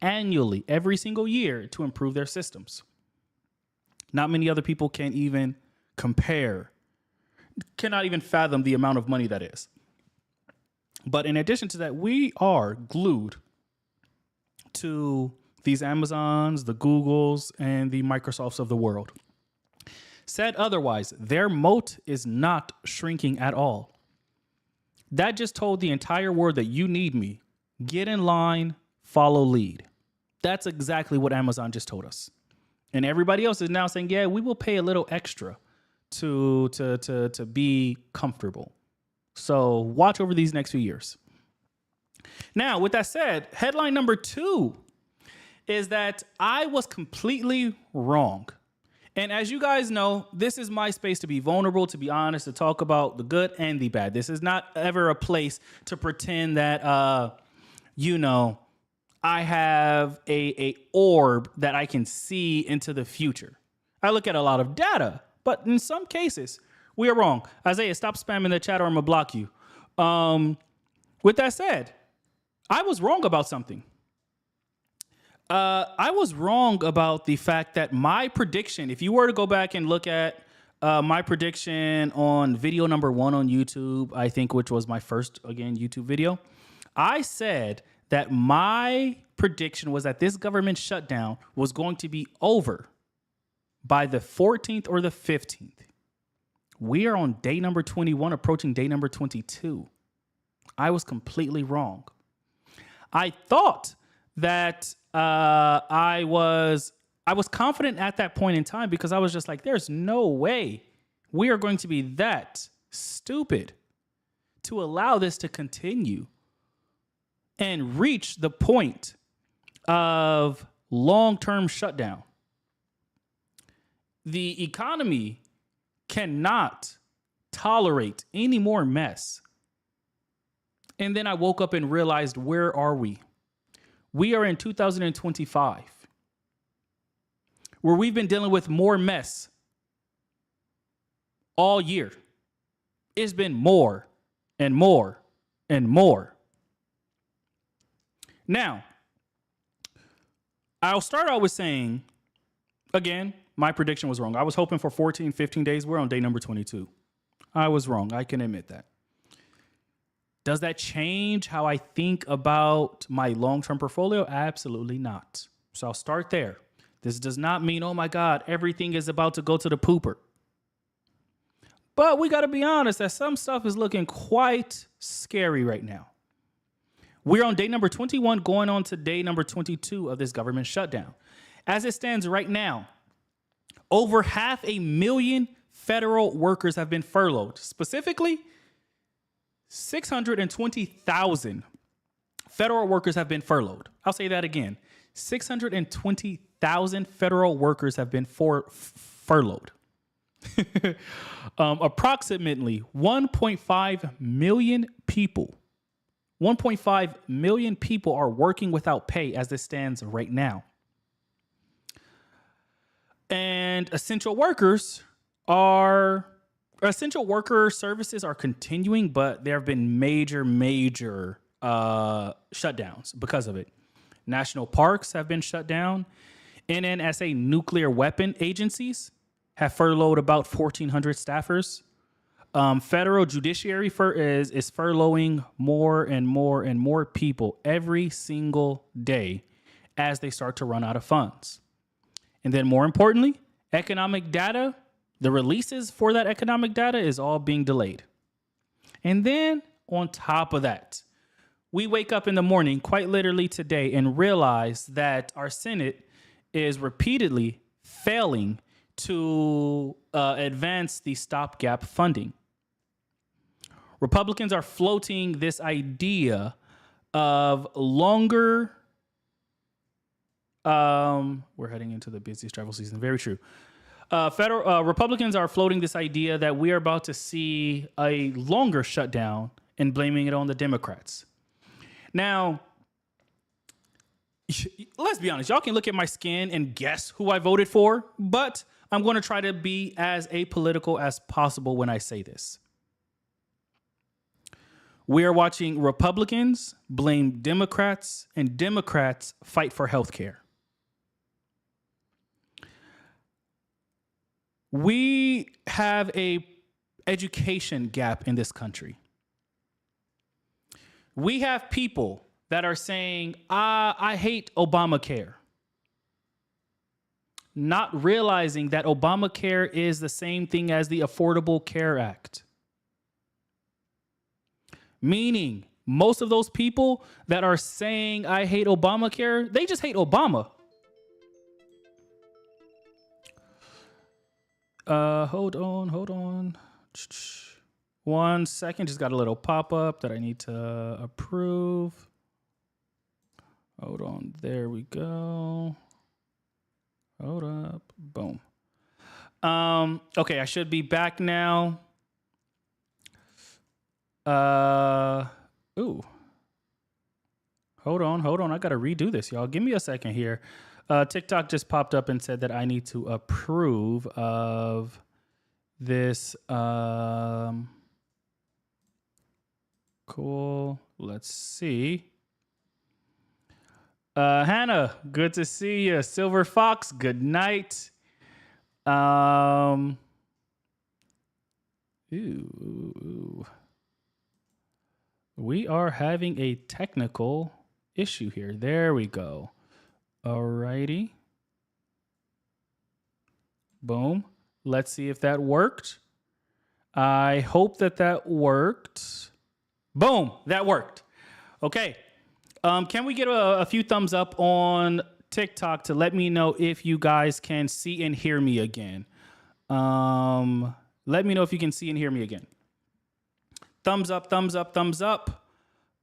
every single year to improve their systems. Not many other people can even compare, cannot even fathom the amount of money that is. But in addition to that, we are glued to these Amazons, the Googles, and the Microsofts of the world. Said otherwise, their moat is not shrinking at all. That just told the entire world that you need me. Get in line, follow lead. That's exactly what Amazon just told us. And everybody else is now saying, yeah, we will pay a little extra to be comfortable. So watch over these next few years. Now, with that said, headline number 2 is that I was completely wrong. And as you guys know, this is my space to be vulnerable, to be honest, to talk about the good and the bad. This is not ever a place to pretend that, I have a orb that I can see into the future. I look at a lot of data, but in some cases, we are wrong. Isaiah, stop spamming the chat or I'm going to block you. With that said, I was wrong about something. I was wrong about the fact that my prediction, if you were to go back and look at my prediction on video number 1 on YouTube, I think, which was my first, again, YouTube video, I said that my prediction was that this government shutdown was going to be over by the 14th or the 15th. We are on day number 21, approaching day number 22. I was completely wrong. I thought that I was confident at that point in time because I was just like, there's no way we are going to be that stupid to allow this to continue and reach the point of long-term shutdown. The economy cannot tolerate any more mess. And then I woke up and realized, where are we? We are in 2025, where we've been dealing with more mess all year. It's been more and more and more. Now, I'll start out with saying, again, my prediction was wrong. I was hoping for 14, 15 days. We're on day number 22. I was wrong. I can admit that. Does that change how I think about my long-term portfolio? Absolutely not. So I'll start there. This does not mean, oh my God, everything is about to go to the pooper. But we got to be honest that some stuff is looking quite scary right now. We're on day number 21, going on to day number 22 of this government shutdown. As it stands right now, over 500,000 federal workers have been furloughed. Specifically, 620,000 federal workers have been furloughed. I'll say that again. 620,000 federal workers have been furloughed. Approximately 1.5 million people. 1.5 million people are working without pay as it stands right now. And essential worker services are continuing, but there have been major shutdowns because of it. National parks have been shut down. NNSA nuclear weapon agencies have furloughed about 1,400 staffers. Federal judiciary is furloughing more and more people every single day as they start to run out of funds. And then more importantly, economic data, the releases for that economic data is all being delayed. And then on top of that, we wake up in the morning, quite literally today, and realize that our Senate is repeatedly failing to advance the stopgap funding. Republicans are floating this idea of longer. We're heading into the busiest travel season. Very true. Republicans are floating this idea that we are about to see a longer shutdown and blaming it on the Democrats. Now, let's be honest. Y'all can look at my skin and guess who I voted for, but I'm going to try to be as apolitical as possible when I say this. We are watching Republicans blame Democrats and Democrats fight for health care. We have a education gap in this country. We have people that are saying, I hate Obamacare, not realizing that Obamacare is the same thing as the Affordable Care Act. Meaning, most of those people that are saying, I hate Obamacare, they just hate Obama. Hold on. 1 second. Just got a little pop-up that I need to approve. Hold on. There we go. Hold up. Boom. Okay, I should be back now. Ooh. Hold on. I gotta redo this, y'all. Give me a second here. TikTok just popped up and said that I need to approve of this. Cool. Let's see. Hannah, good to see you. Silver Fox, good night. Ooh. We are having a technical issue here. There we go. Alrighty. Boom. Let's see if that worked. I hope that worked. Boom, that worked. Okay. Can we get a few thumbs up on TikTok to let me know if you guys can see and hear me again? Let me know if you can see and hear me again. Thumbs up.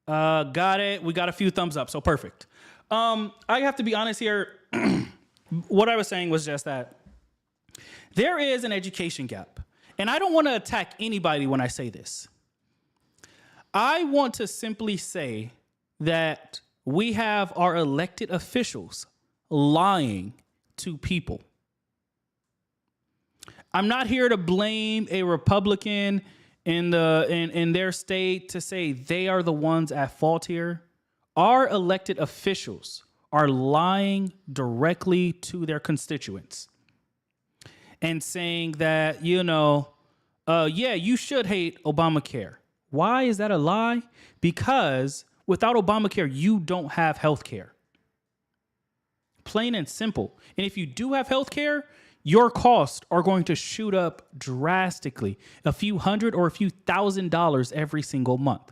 Got it. We got a few thumbs up, so perfect. I have to be honest here. What I was saying was just that there is an education gap. And I don't want to attack anybody when I say this. I want to simply say that we have our elected officials lying to people. I'm not here to blame a Republican in their state to say they are the ones at fault here. Our elected officials are lying directly to their constituents and saying that, yeah, you should hate Obamacare. Why is that a lie? Because without Obamacare, you don't have health care. plain and simple. And if you do have healthcare, your costs are going to shoot up drastically, a few hundred or a few $1,000s every single month.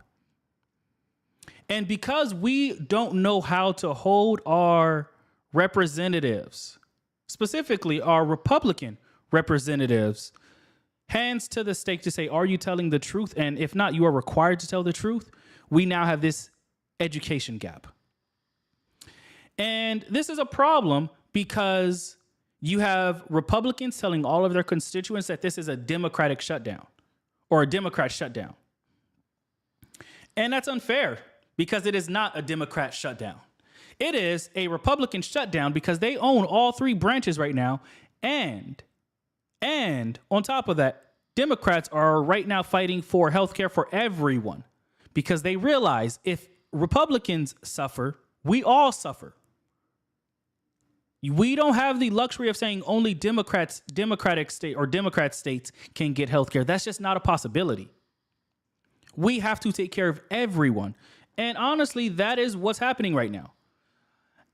And because we don't know how to hold our representatives, specifically our Republican representatives, hands to the stake to say, are you telling the truth? And if not, you are required to tell the truth. We now have this education gap. And this is a problem because you have Republicans telling all of their constituents that this is a Democratic shutdown or a Democrat shutdown. And that's unfair because it is not a Democrat shutdown. It is a Republican shutdown because they own all three branches right now. And on top of that, Democrats are right now fighting for health care for everyone because they realize if Republicans suffer, we all suffer. We don't have the luxury of saying only Democratic state or Democrat states can get health care. That's just not a possibility. We have to take care of everyone. And honestly, that is what's happening right now.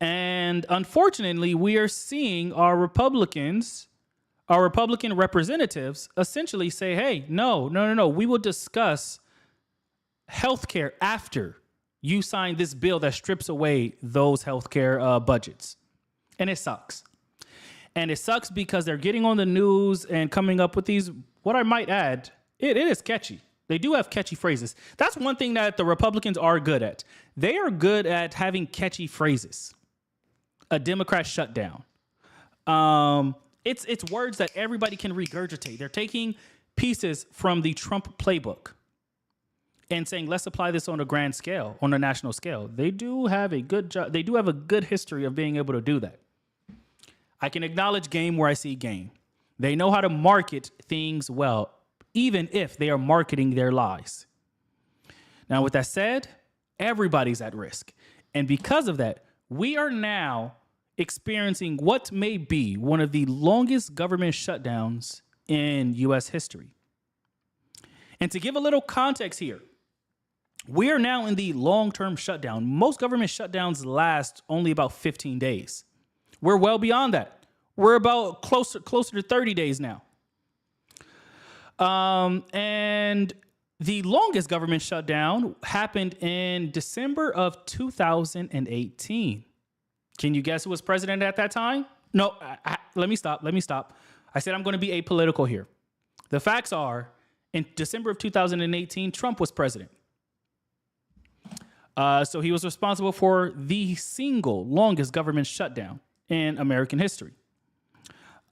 And unfortunately, we are seeing our Republican representatives essentially say, hey, no. We will discuss healthcare after you sign this bill that strips away those healthcare budgets. And it sucks. And it sucks because they're getting on the news and coming up with these, what I might add, it is catchy. They do have catchy phrases. That's one thing that the Republicans are good at. They are good at having catchy phrases. A Democrat shutdown. It's words that everybody can regurgitate. They're taking pieces from the Trump playbook and saying, let's apply this on a grand scale, on a national scale. They do have a good job. They do have a good history of being able to do that. I can acknowledge game where I see game. They know how to market things well, even if they are marketing their lies. Now, with that said, everybody's at risk. And because of that, we are now experiencing what may be one of the longest government shutdowns in U.S. history. And to give a little context here, we are now in the long-term shutdown. Most government shutdowns last only about 15 days. We're well beyond that. We're about closer to 30 days now. And the longest government shutdown happened in December of 2018. Can you guess who was president at that time? No, let me stop. I said I'm going to be apolitical here. The facts are, in December of 2018, Trump was president. So he was responsible for the single longest government shutdown in American history.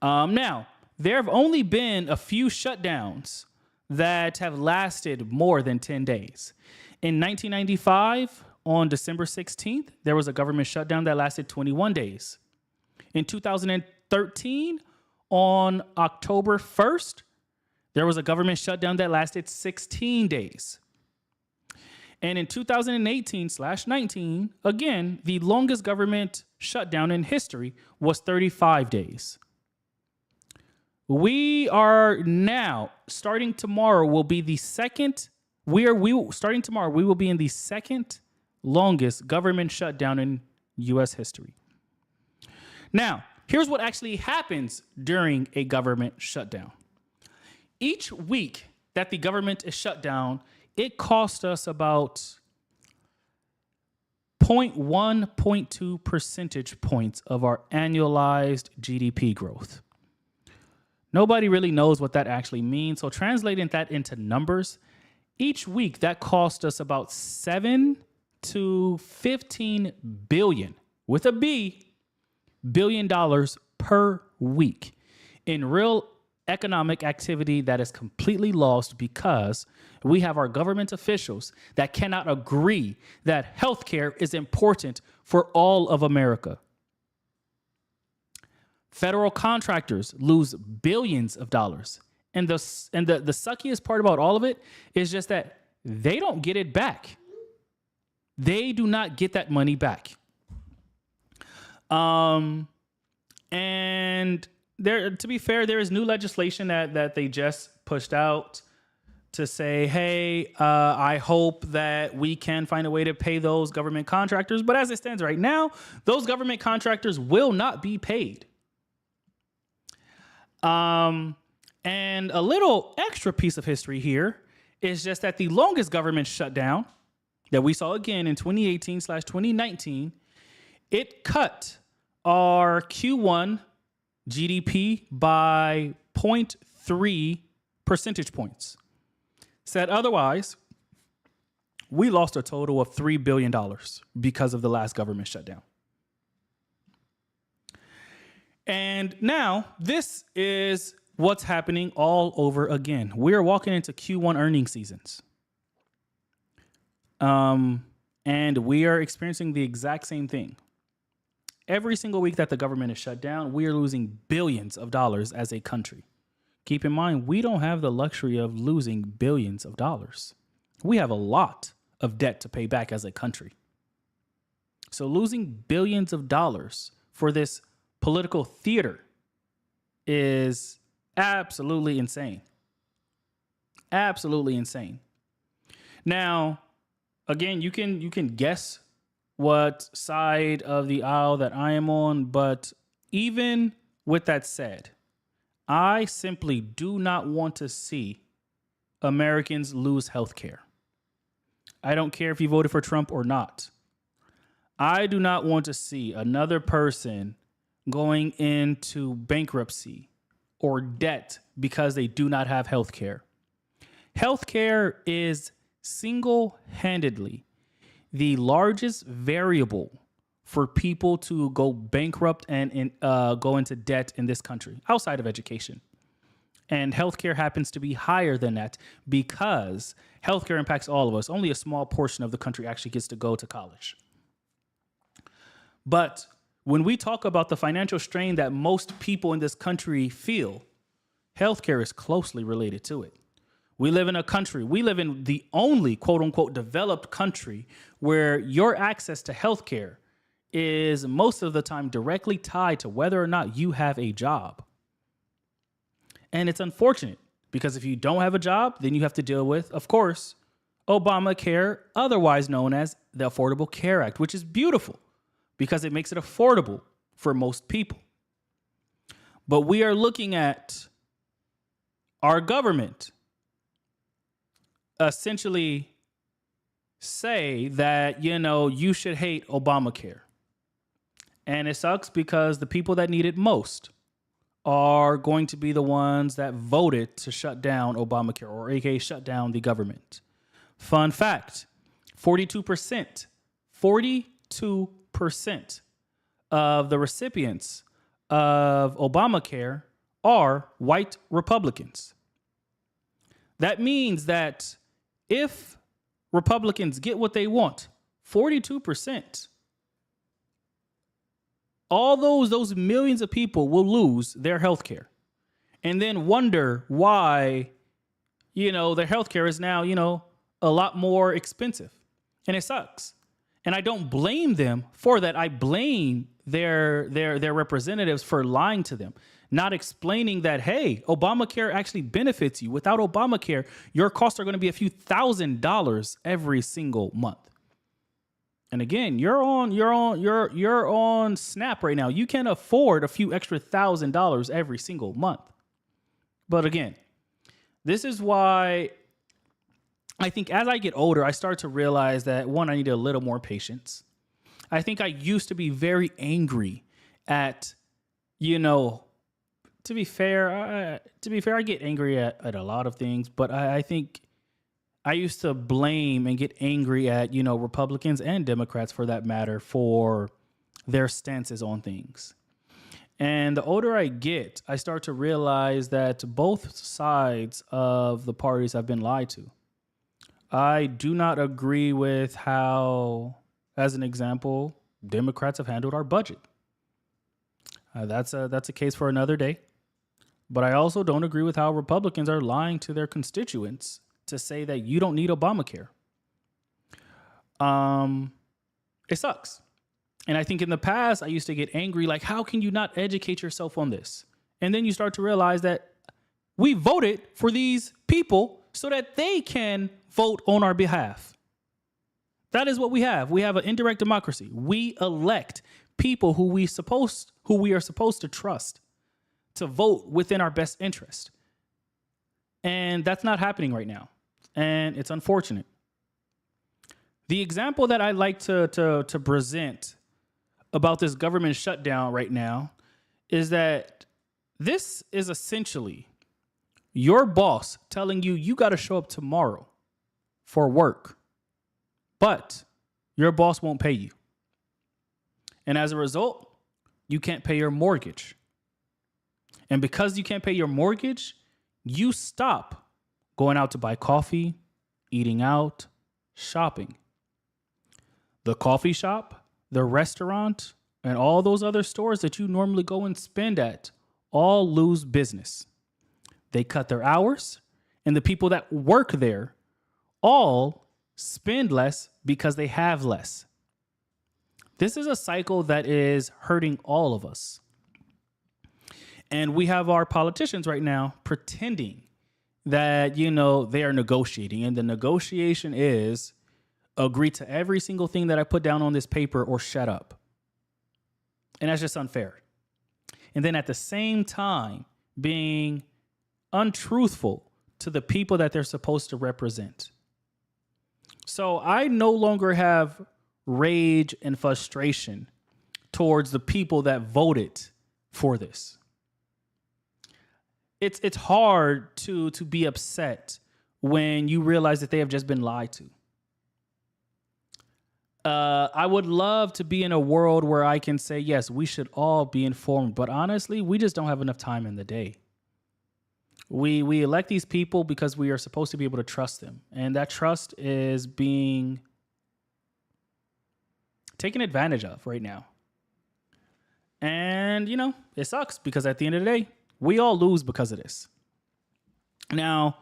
Now, there have only been a few shutdowns that have lasted more than 10 days. In 1995, on December 16th, there was a government shutdown that lasted 21 days. In 2013, on October 1st, there was a government shutdown that lasted 16 days. And in 2018/19, again, the longest government shutdown in history was 35 days. We are now, starting tomorrow, will be the second, starting tomorrow, we will be in the second longest government shutdown in U.S. history. Now, here's what actually happens during a government shutdown. Each week that the government is shut down, it costs us about 0.1, 0.2 percentage points of our annualized GDP growth. Nobody really knows what that actually means. So translating that into numbers, each week that costs us about 7 to 15 billion, with a B, $billion per week in real economic activity that is completely lost because we have our government officials that cannot agree that healthcare is important for all of America. Federal contractors lose billions of dollars. And the suckiest part about all of it is just that they don't get it back. They do not get that money back. And there, to be fair, there is new legislation that they just pushed out to say, hey, I hope that we can find a way to pay those government contractors. But as it stands right now, those government contractors will not be paid. And a little extra piece of history here is just that the longest government shutdown that we saw again in 2018/2019, it cut our Q1 GDP by 0.3 percentage points. Said otherwise, we lost a total of $3 billion because of the last government shutdown. And now this is what's happening all over again. We're walking into Q1 earnings seasons. And we are experiencing the exact same thing. Every single week that the government is shut down, we are losing billions of dollars as a country. Keep in mind, we don't have the luxury of losing billions of dollars. We have a lot of debt to pay back as a country. So losing billions of dollars for this political theater is absolutely insane. Absolutely insane. Now, again, you can guess what side of the aisle that I am on, but even with that said, I simply do not want to see Americans lose health care. I don't care if you voted for Trump or not. I do not want to see another person going into bankruptcy or debt because they do not have health care. Health care is single-handedly the largest variable for people to go bankrupt and go into debt in this country outside of education. And healthcare happens to be higher than that because healthcare impacts all of us. Only a small portion of the country actually gets to go to college. But when we talk about the financial strain that most people in this country feel, healthcare is closely related to it. We live in the only quote unquote developed country where your access to healthcare is most of the time directly tied to whether or not you have a job. And it's unfortunate because if you don't have a job, then you have to deal with, of course, Obamacare, otherwise known as the Affordable Care Act, which is beautiful because it makes it affordable for most people. But we are looking at our government essentially say that, you should hate Obamacare. And it sucks because the people that need it most are going to be the ones that voted to shut down Obamacare, or aka shut down the government. Fun fact, 42% of the recipients of Obamacare are white Republicans. That means that if Republicans get what they want, 42%, all those millions of people will lose their health care and then wonder why, their health care is now, a lot more expensive. And it sucks. And I don't blame them for that. I blame their representatives for lying to them, not explaining that, hey, Obamacare actually benefits you. Without Obamacare, your costs are going to be a few $1,000s every single month. And again, you're on SNAP right now. You can afford a few extra $1,000 every single month. But again, this is why I think as I get older, I start to realize that, one, I need a little more patience. I think I used to be very angry at, to be fair, I get angry at a lot of things, but I think I used to blame and get angry at, Republicans and Democrats for that matter, for their stances on things. And the older I get, I start to realize that both sides of the parties have been lied to. I do not agree with how, as an example, Democrats have handled our budget. That's a case for another day. But I also don't agree with how Republicans are lying to their constituents to say that you don't need Obamacare. It sucks. And I think in the past, I used to get angry, like, how can you not educate yourself on this? And then you start to realize that we voted for these people so that they can vote on our behalf. That is what we have. We have an indirect democracy. We elect people who we are supposed to trust to vote within our best interest. And that's not happening right now. And it's unfortunate. The example that I like to present about this government shutdown right now is that this is essentially your boss telling you you got to show up tomorrow for work, but your boss won't pay you. And as a result, you can't pay your mortgage. And because you can't pay your mortgage, you stop going out to buy coffee, eating out, shopping. The coffee shop, the restaurant, and all those other stores that you normally go and spend at all lose business. They cut their hours, and the people that work there all spend less because they have less. This is a cycle that is hurting all of us. And we have our politicians right now pretending that, they are negotiating. And the negotiation is agree to every single thing that I put down on this paper or shut up. And that's just unfair. And then at the same time, being untruthful to the people that they're supposed to represent. So I no longer have rage and frustration towards the people that voted for this. It's hard to be upset when you realize that they have just been lied to. I would love to be in a world where I can say, yes, we should all be informed. But honestly, we just don't have enough time in the day. We elect these people because we are supposed to be able to trust them. And that trust is being taken advantage of right now. And, it sucks because at the end of the day, we all lose because of this. Now,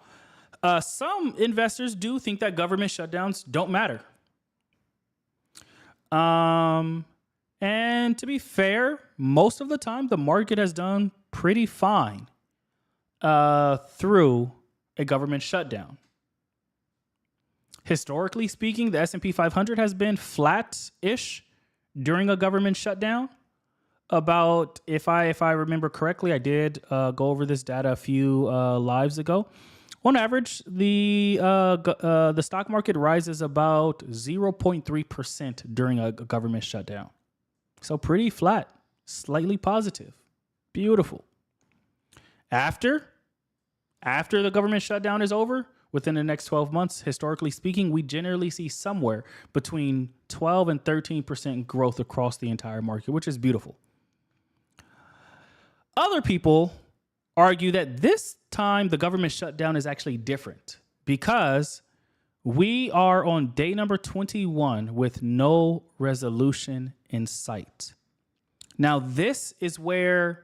some investors do think that government shutdowns don't matter. And to be fair, most of the time, the market has done pretty fine through a government shutdown. Historically speaking, the S&P 500 has been flat-ish during a government shutdown. About, if I remember correctly, I did go over this data a few lives ago. On average, the stock market rises about 0.3% during a government shutdown. So pretty flat, slightly positive, beautiful. After the government shutdown is over, within the next 12 months, historically speaking, we generally see somewhere between 12 and 13% growth across the entire market, which is beautiful. Other people argue that this time the government shutdown is actually different because we are on day number 21 with no resolution in sight. Now, this is where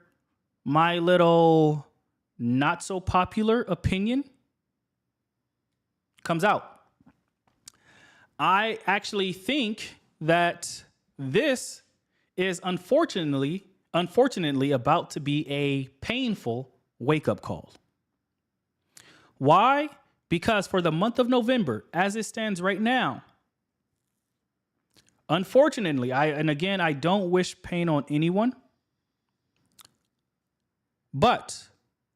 my little not so popular opinion comes out. I actually think that this is unfortunately about to be a painful wake-up call. Why? Because for the month of November, as it stands right now, unfortunately, I don't wish pain on anyone, but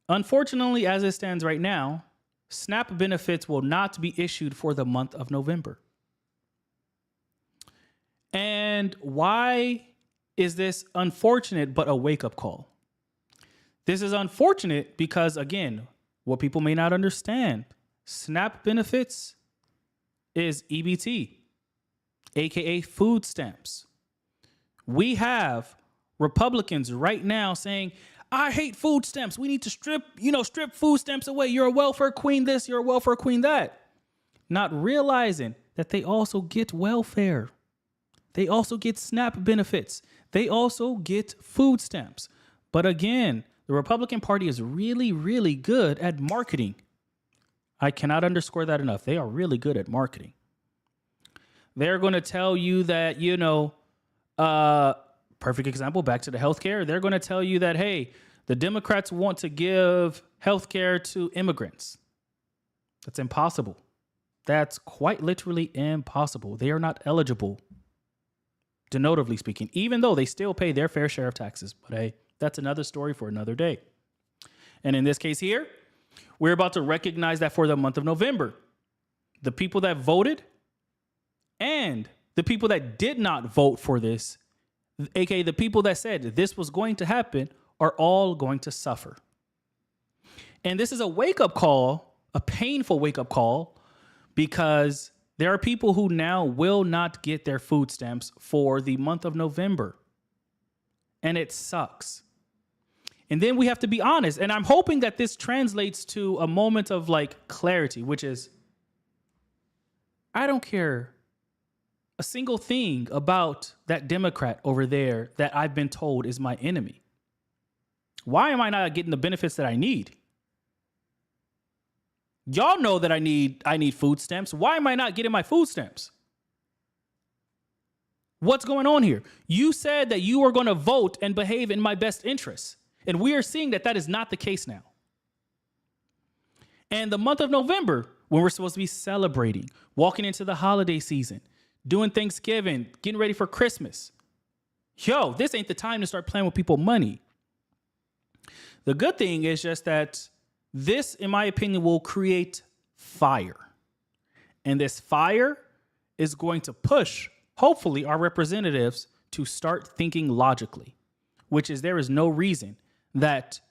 unfortunately, as it stands right now, SNAP benefits will not be issued for the month of November. And why is this unfortunate but a wake-up call? This is unfortunate because, again, what people may not understand, SNAP benefits is EBT, aka food stamps. We have Republicans right now saying, I hate food stamps. We need to strip food stamps away. You're a welfare queen this, you're a welfare queen that. Not realizing that they also get welfare. They also get SNAP benefits. They also get food stamps. But again, the Republican Party is really, really good at marketing. I cannot underscore that enough. They are really good at marketing. They're going to tell you that, perfect example, back to the healthcare. They're going to tell you that, hey, the Democrats want to give healthcare to immigrants. That's impossible. That's quite literally impossible. They are not eligible, denotatively speaking, even though they still pay their fair share of taxes. But hey, that's another story for another day. And in this case here, we're about to recognize that for the month of November, the people that voted and the people that did not vote for this, aka the people that said this was going to happen, are all going to suffer. And this is a wake-up call, a painful wake-up call, because there are people who now will not get their food stamps for the month of November. And it sucks. And then we have to be honest. And I'm hoping that this translates to a moment of like clarity, which is, I don't care a single thing about that Democrat over there that I've been told is my enemy. Why am I not getting the benefits that I need? Y'all know that I need food stamps. Why am I not getting my food stamps? What's going on here? You said that you were going to vote and behave in my best interests. And we are seeing that that is not the case now. And the month of November, when we're supposed to be celebrating, walking into the holiday season, doing Thanksgiving, getting ready for Christmas. Yo, this ain't the time to start playing with people's money. The good thing is just that this, in my opinion, will create fire. And this fire is going to push, hopefully, our representatives to start thinking logically, which is there is no reason that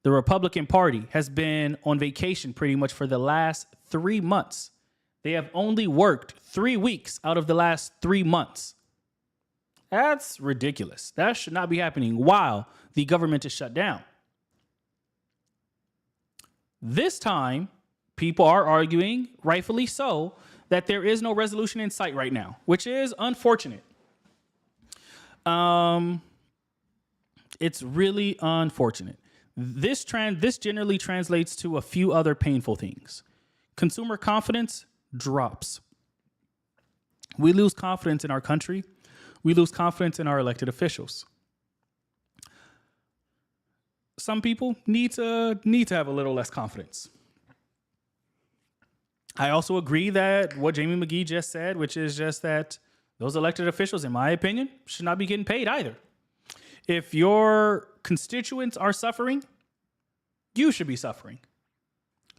the Republican Party has been on vacation pretty much for the last 3 months. They have only worked 3 weeks out of the last 3 months. That's ridiculous. That should not be happening while the government is shut down. This time, people are arguing, rightfully so, that there is no resolution in sight right now, which is unfortunate. It's really unfortunate. This generally translates to a few other painful things. Consumer confidence drops. We lose confidence in our country. We lose confidence in our elected officials. Some people need to have a little less confidence. I also agree that what Jamie McGee just said, which is just that those elected officials, in my opinion, should not be getting paid either. If your constituents are suffering, you should be suffering.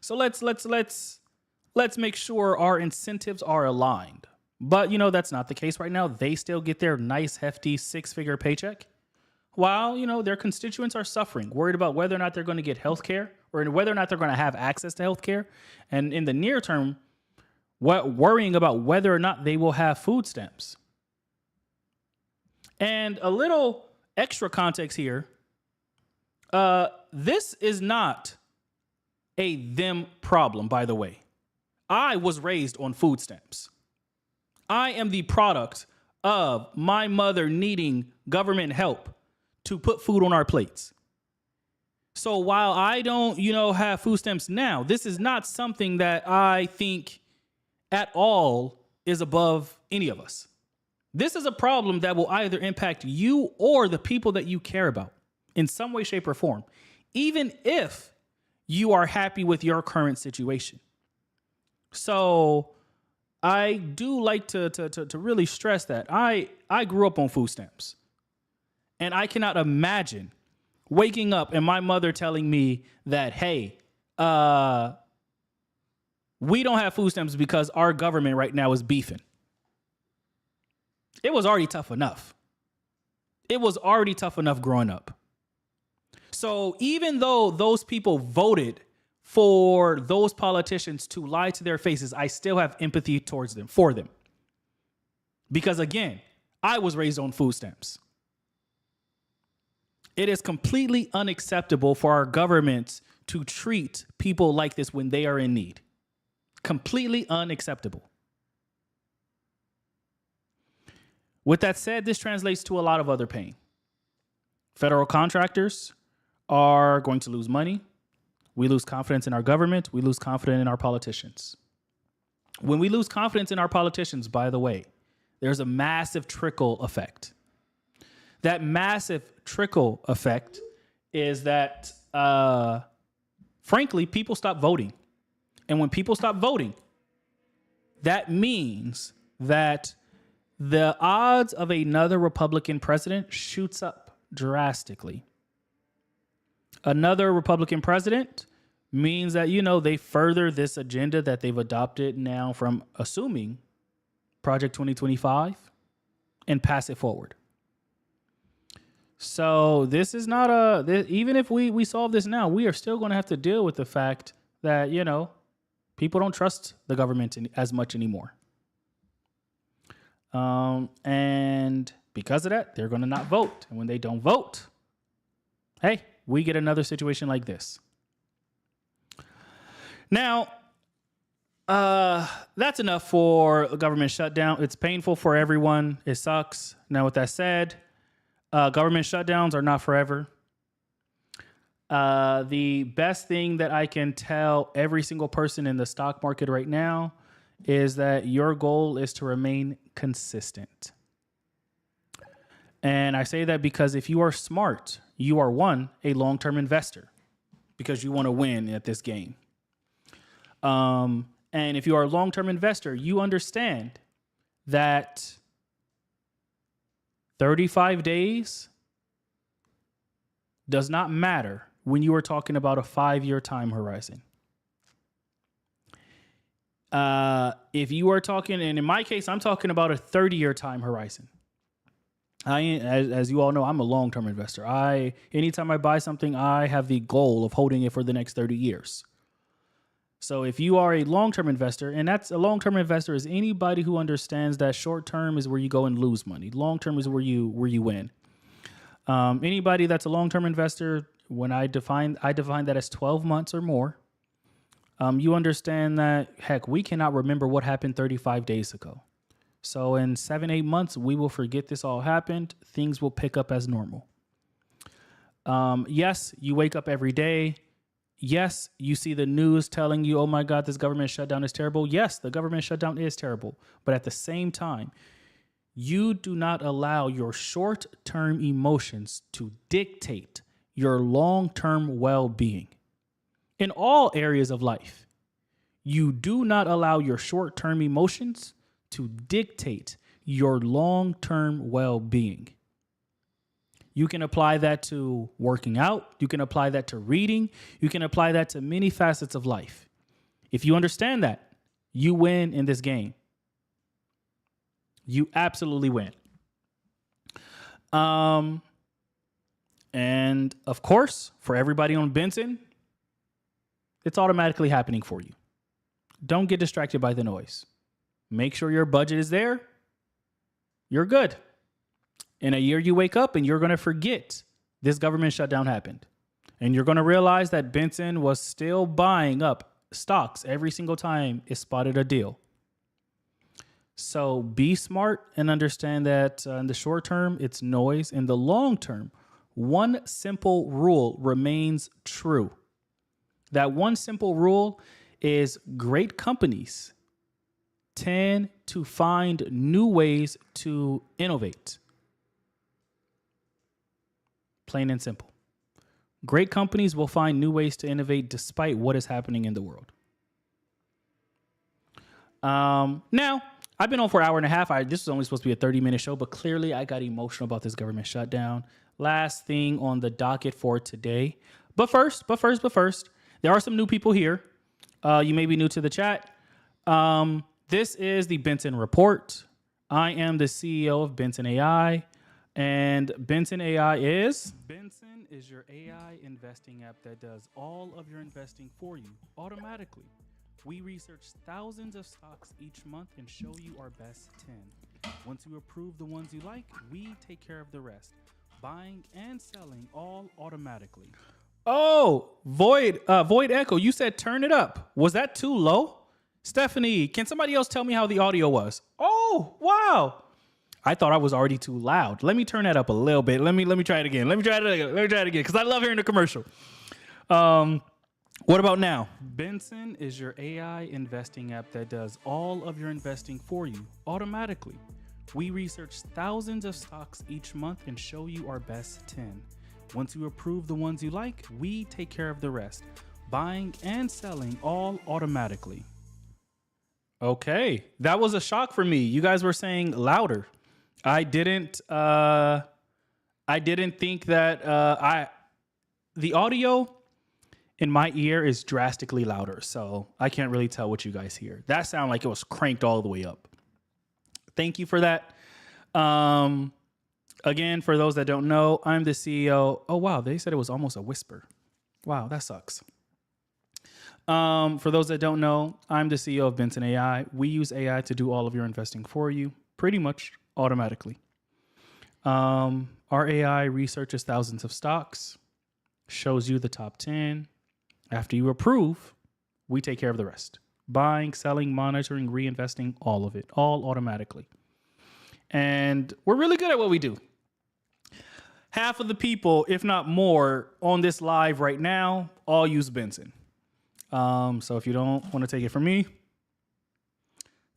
So let's make sure our incentives are aligned. But that's not the case right now. They still get their nice hefty 6-figure paycheck, while their constituents are suffering, worried about whether or not they're going to get health care or whether or not they're going to have access to health care. And in the near term, worrying about whether or not they will have food stamps. And a little extra context here. This is not a them problem, by the way. I was raised on food stamps. I am the product of my mother needing government help to put food on our plates. So while I don't, have food stamps now, this is not something that I think at all is above any of us. This is a problem that will either impact you or the people that you care about in some way, shape, or form, even if you are happy with your current situation. So I do like to really stress that I grew up on food stamps. And I cannot imagine waking up and my mother telling me that, hey, we don't have food stamps because our government right now is beefing. It was already tough enough. It was already tough enough growing up. So even though those people voted for those politicians to lie to their faces, I still have empathy towards them, for them. Because again, I was raised on food stamps. It is completely unacceptable for our government to treat people like this when they are in need. Completely unacceptable. With that said, this translates to a lot of other pain. Federal contractors are going to lose money. We lose confidence in our government. We lose confidence in our politicians. When we lose confidence in our politicians, by the way, there's a massive trickle effect. That massive trickle effect is that, frankly, people stop voting. And when people stop voting, that means that the odds of another Republican president shoots up drastically. Another Republican president means that, they further this agenda that they've adopted now from assuming Project 2025 and pass it forward. So this is not even if we solve this now, we are still going to have to deal with the fact that, people don't trust the government as much anymore. And because of that, they're going to not vote. And when they don't vote, hey, we get another situation like this. Now, that's enough for a government shutdown. It's painful for everyone. It sucks. Now, with that said, government shutdowns are not forever. The best thing that I can tell every single person in the stock market right now is that your goal is to remain consistent. And I say that because if you are smart, you are a long-term investor because you want to win at this game. And if you are a long-term investor, you understand that 35 days does not matter when you are talking about a 5-year time horizon. If you are talking, and in my case, I'm talking about a 30-year time horizon. As you all know, I'm a long-term investor. Anytime I buy something, I have the goal of holding it for the next 30 years. So if you are a long-term investor, and that's a long-term investor is anybody who understands that short-term is where you go and lose money. Long-term is where you win. Anybody that's a long-term investor, when I define that as 12 months or more, you understand that, heck, we cannot remember what happened 35 days ago. So in 7-8 months, we will forget this all happened. Things will pick up as normal. Yes, you wake up every day. Yes, you see the news telling you, oh my God, this government shutdown is terrible. Yes, the government shutdown is terrible. But at the same time, you do not allow your short-term emotions to dictate your long-term well-being. In all areas of life, you do not allow your short-term emotions to dictate your long-term well-being. You can apply that to working out. You can apply that to reading. You can apply that to many facets of life. If you understand that, you win in this game. You absolutely win. And of course, for everybody on Benson, it's automatically happening for you. Don't get distracted by the noise. Make sure your budget is there. You're good. In a year, you wake up and you're going to forget this government shutdown happened. And you're going to realize that Benson was still buying up stocks every single time it spotted a deal. So be smart and understand that in the short term, it's noise. In the long term, one simple rule remains true. That one simple rule is great companies tend to find new ways to innovate. Plain and simple. Great companies will find new ways to innovate despite what is happening in the world. Now, I've been on for an hour and a half. This was only supposed to be a 30-minute show, but clearly I got emotional about this government shutdown. Last thing on the docket for today. But first, there are some new people here. You may be new to the chat. This is the Benson Report. I am the CEO of Benson AI. And Benson AI is? Benson is your AI investing app that does all of your investing for you automatically. We research thousands of stocks each month and show you our best 10. Once you approve the ones you like, we take care of the rest. Buying and selling all automatically. Oh, Void Echo, you said turn it up. Was that too low? Stephanie, can somebody else tell me how the audio was? Oh, wow. I thought I was already too loud. Let me turn that up a little bit. Let me try it again. Let me try it again because I love hearing the commercial. What about now? Benson is your AI investing app that does all of your investing for you automatically. We research thousands of stocks each month and show you our best 10. Once you approve the ones you like, we take care of the rest. buying and selling all automatically. Okay, that was a shock for me. You guys were saying louder. I didn't think that the audio in my ear is drastically louder, so I can't really tell what you guys hear. That sounded like it was cranked all the way up. Thank you for that. Again, for those that don't know, I'm the CEO. Oh, wow, they said it was almost a whisper. Wow, that sucks. For those that don't know, I'm the CEO of Benson AI. We use AI to do all of your investing for you, pretty much automatically. Our AI researches thousands of stocks, shows you the top 10. After you approve, we take care of the rest. Buying, selling, monitoring, reinvesting, all of it, all automatically. And we're really good at what we do. Half of the people, if not more, on this live right now, all use Benson. So if you don't want to take it from me,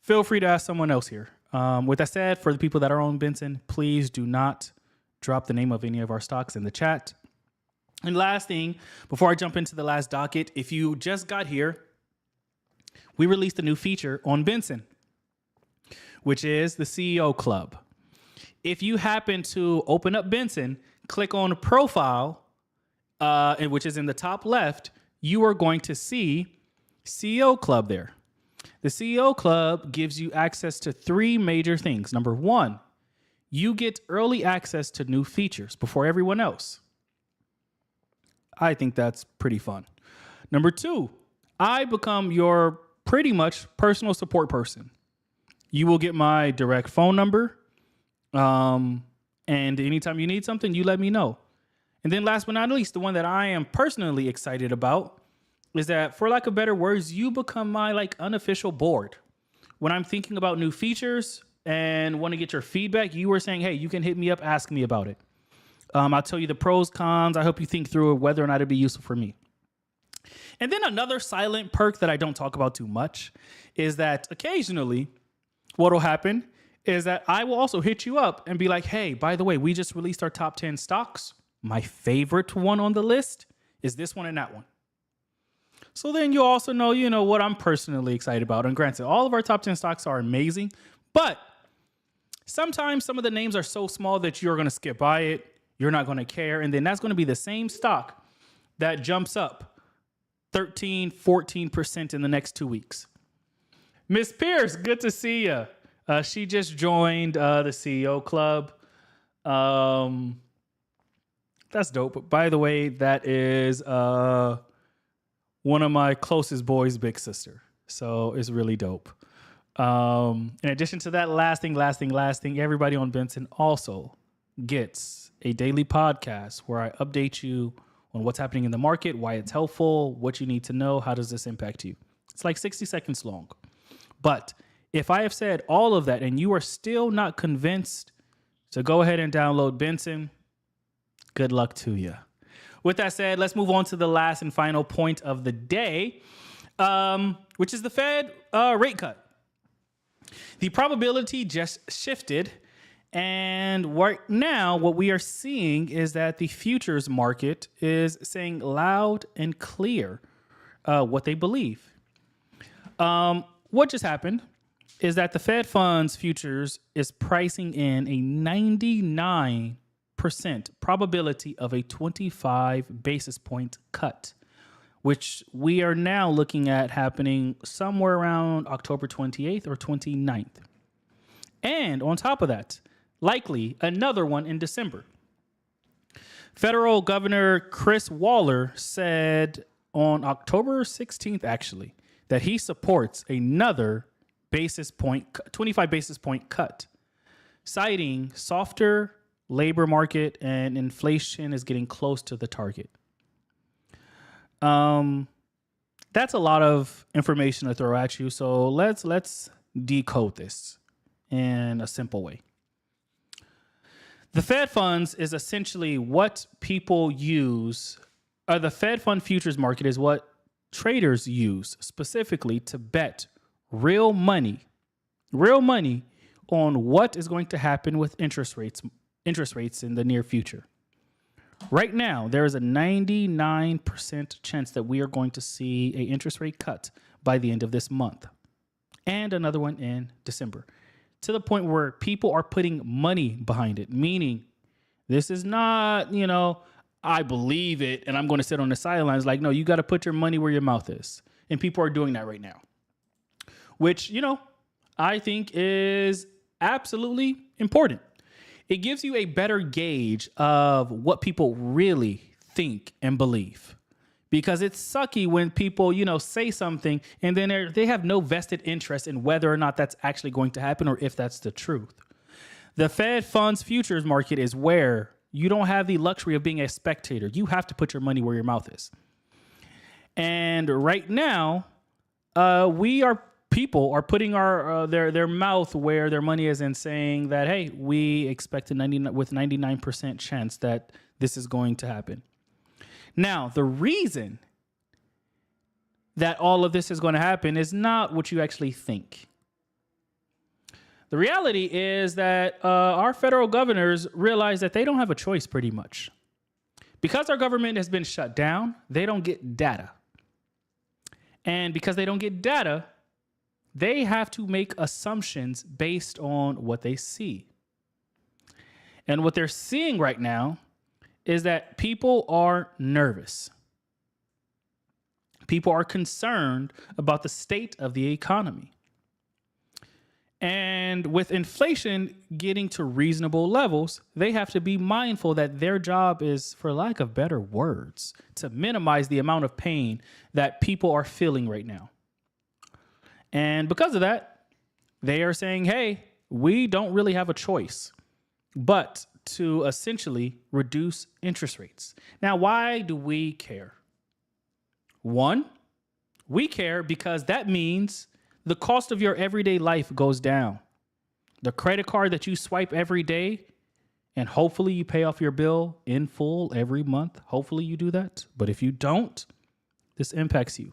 feel free to ask someone else here. With that said, for the people that are on Benson, please do not drop the name of any of our stocks in the chat. And last thing, before I jump into the last docket, if you just got here, we released a new feature on Benson, which is the CEO Club. If you happen to open up Benson, click on profile, which is in the top left, you are going to see CEO Club there. The CEO Club gives you access to 3 major things. Number 1, you get early access to new features before everyone else. I think that's pretty fun. Number 2, I become your pretty much personal support person. You will get my direct phone number. And anytime you need something, you let me know. And then last but not least, the one that I am personally excited about is that, for lack of better words, you become my unofficial board. When I'm thinking about new features and want to get your feedback, you were saying, hey, you can hit me up, ask me about it. I'll tell you the pros, cons. I hope you think through whether or not it'd be useful for me. And then another silent perk that I don't talk about too much is that occasionally what will happen is that I will also hit you up and be like, hey, by the way, we just released our top 10 stocks. My favorite one on the list is this one and that one. So then you also know, what I'm personally excited about. And granted, all of our top 10 stocks are amazing, but sometimes some of the names are so small that you're going to skip by it. You're not going to care. And then that's going to be the same stock that jumps up 13, 14% in the next 2 weeks. Miss Pierce, good to see you. She just joined the CEO Club. That's dope. By the way, that is one of my closest boys' big sister. So it's really dope. In addition to that, last thing, everybody on Benson also gets a daily podcast where I update you on what's happening in the market, why it's helpful, what you need to know, how does this impact you. It's like 60 seconds long. But if I have said all of that and you are still not convinced to go ahead and download Benson, good luck to you. With that said, let's move on to the last and final point of the day, which is the Fed rate cut. The probability just shifted. And right now, what we are seeing is that the futures market is saying loud and clear what they believe. What just happened is that the Fed funds futures is pricing in a 99% probability of a 25 basis point cut, which we are now looking at happening somewhere around October 28th or 29th. And on top of that, likely another one in December. Federal Governor Chris Waller said on October 16th, actually, that he supports another 25 basis point cut, citing softer labor market and inflation is getting close to the target. That's a lot of information to throw at you. So let's decode this in a simple way. The Fed funds is essentially what people use. The Fed fund futures market is what traders use specifically to bet real money on what is going to happen with interest rates in the near future. Right now, there is a 99% chance that we are going to see an interest rate cut by the end of this month and another one in December, to the point where people are putting money behind it, meaning this is not, I believe it and I'm going to sit on the sidelines. Like, no, you got to put your money where your mouth is. And people are doing that right now, which, I think is absolutely important. It gives you a better gauge of what people really think and believe, because it's sucky when people, say something and then they have no vested interest in whether or not that's actually going to happen or if that's the truth. The Fed funds futures market is where you don't have the luxury of being a spectator. You have to put your money where your mouth is. And right now, people are putting their mouth where their money is and saying that, hey, we expect with 99% chance that this is going to happen. Now, the reason that all of this is going to happen is not what you actually think. The reality is that our federal governors realize that they don't have a choice pretty much. Because our government has been shut down, they don't get data. And because they don't get data, they have to make assumptions based on what they see. And what they're seeing right now is that people are nervous. People are concerned about the state of the economy. And with inflation getting to reasonable levels, they have to be mindful that their job is, for lack of better words, to minimize the amount of pain that people are feeling right now. And because of that, they are saying, hey, we don't really have a choice but to essentially reduce interest rates. Now, why do we care? One, we care because that means the cost of your everyday life goes down. The credit card that you swipe every day, and hopefully you pay off your bill in full every month. Hopefully you do that. But if you don't, this impacts you.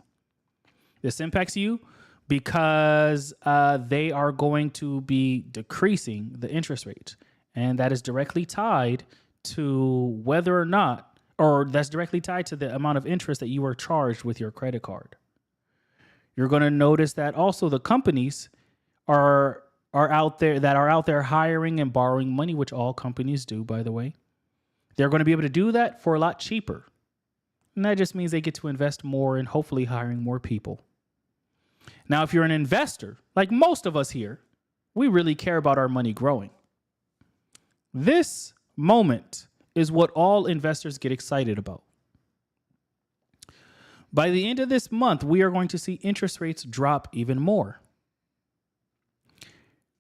This impacts you because they are going to be decreasing the interest rate. And that is directly tied to whether or not, or that's directly tied to the amount of interest that you are charged with your credit card. You're going to notice that also the companies are out there hiring and borrowing money, which all companies do, by the way. They're going to be able to do that for a lot cheaper. And that just means they get to invest more in hopefully hiring more people. Now, if you're an investor, like most of us here, we really care about our money growing. This moment is what all investors get excited about. By the end of this month, we are going to see interest rates drop even more.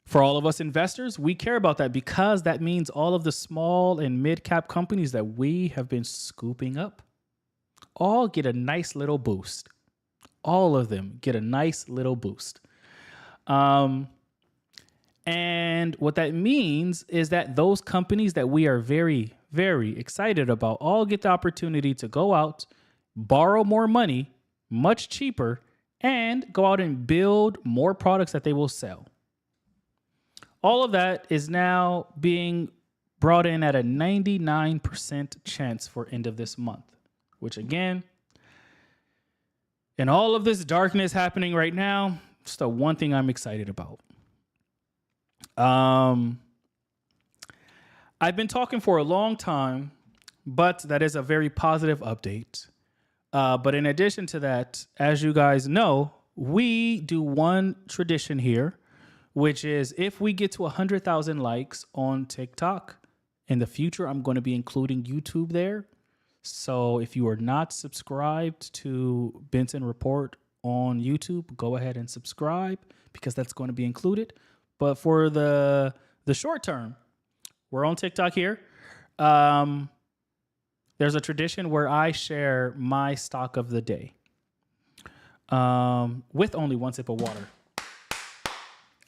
For all of us investors, we care about that because that means all of the small and mid-cap companies that we have been scooping up all get a nice little boost. All of them get a nice little boost. And what that means is that those companies that we are very, very excited about all get the opportunity to go out, borrow more money, much cheaper, and go out and build more products that they will sell. All of that is now being brought in at a 99% chance for end of this month, which again, in all of this darkness happening right now, it's the one thing I'm excited about. I've been talking for a long time, but that is a very positive update. But in addition to that, as you guys know, we do one tradition here, which is if we get to 100,000 likes on TikTok, in the future, I'm going to be including YouTube there. So if you are not subscribed to Benson Report on YouTube, go ahead and subscribe because that's going to be included. But for the short term, we're on TikTok here. There's a tradition where I share my stock of the day with only one sip of water.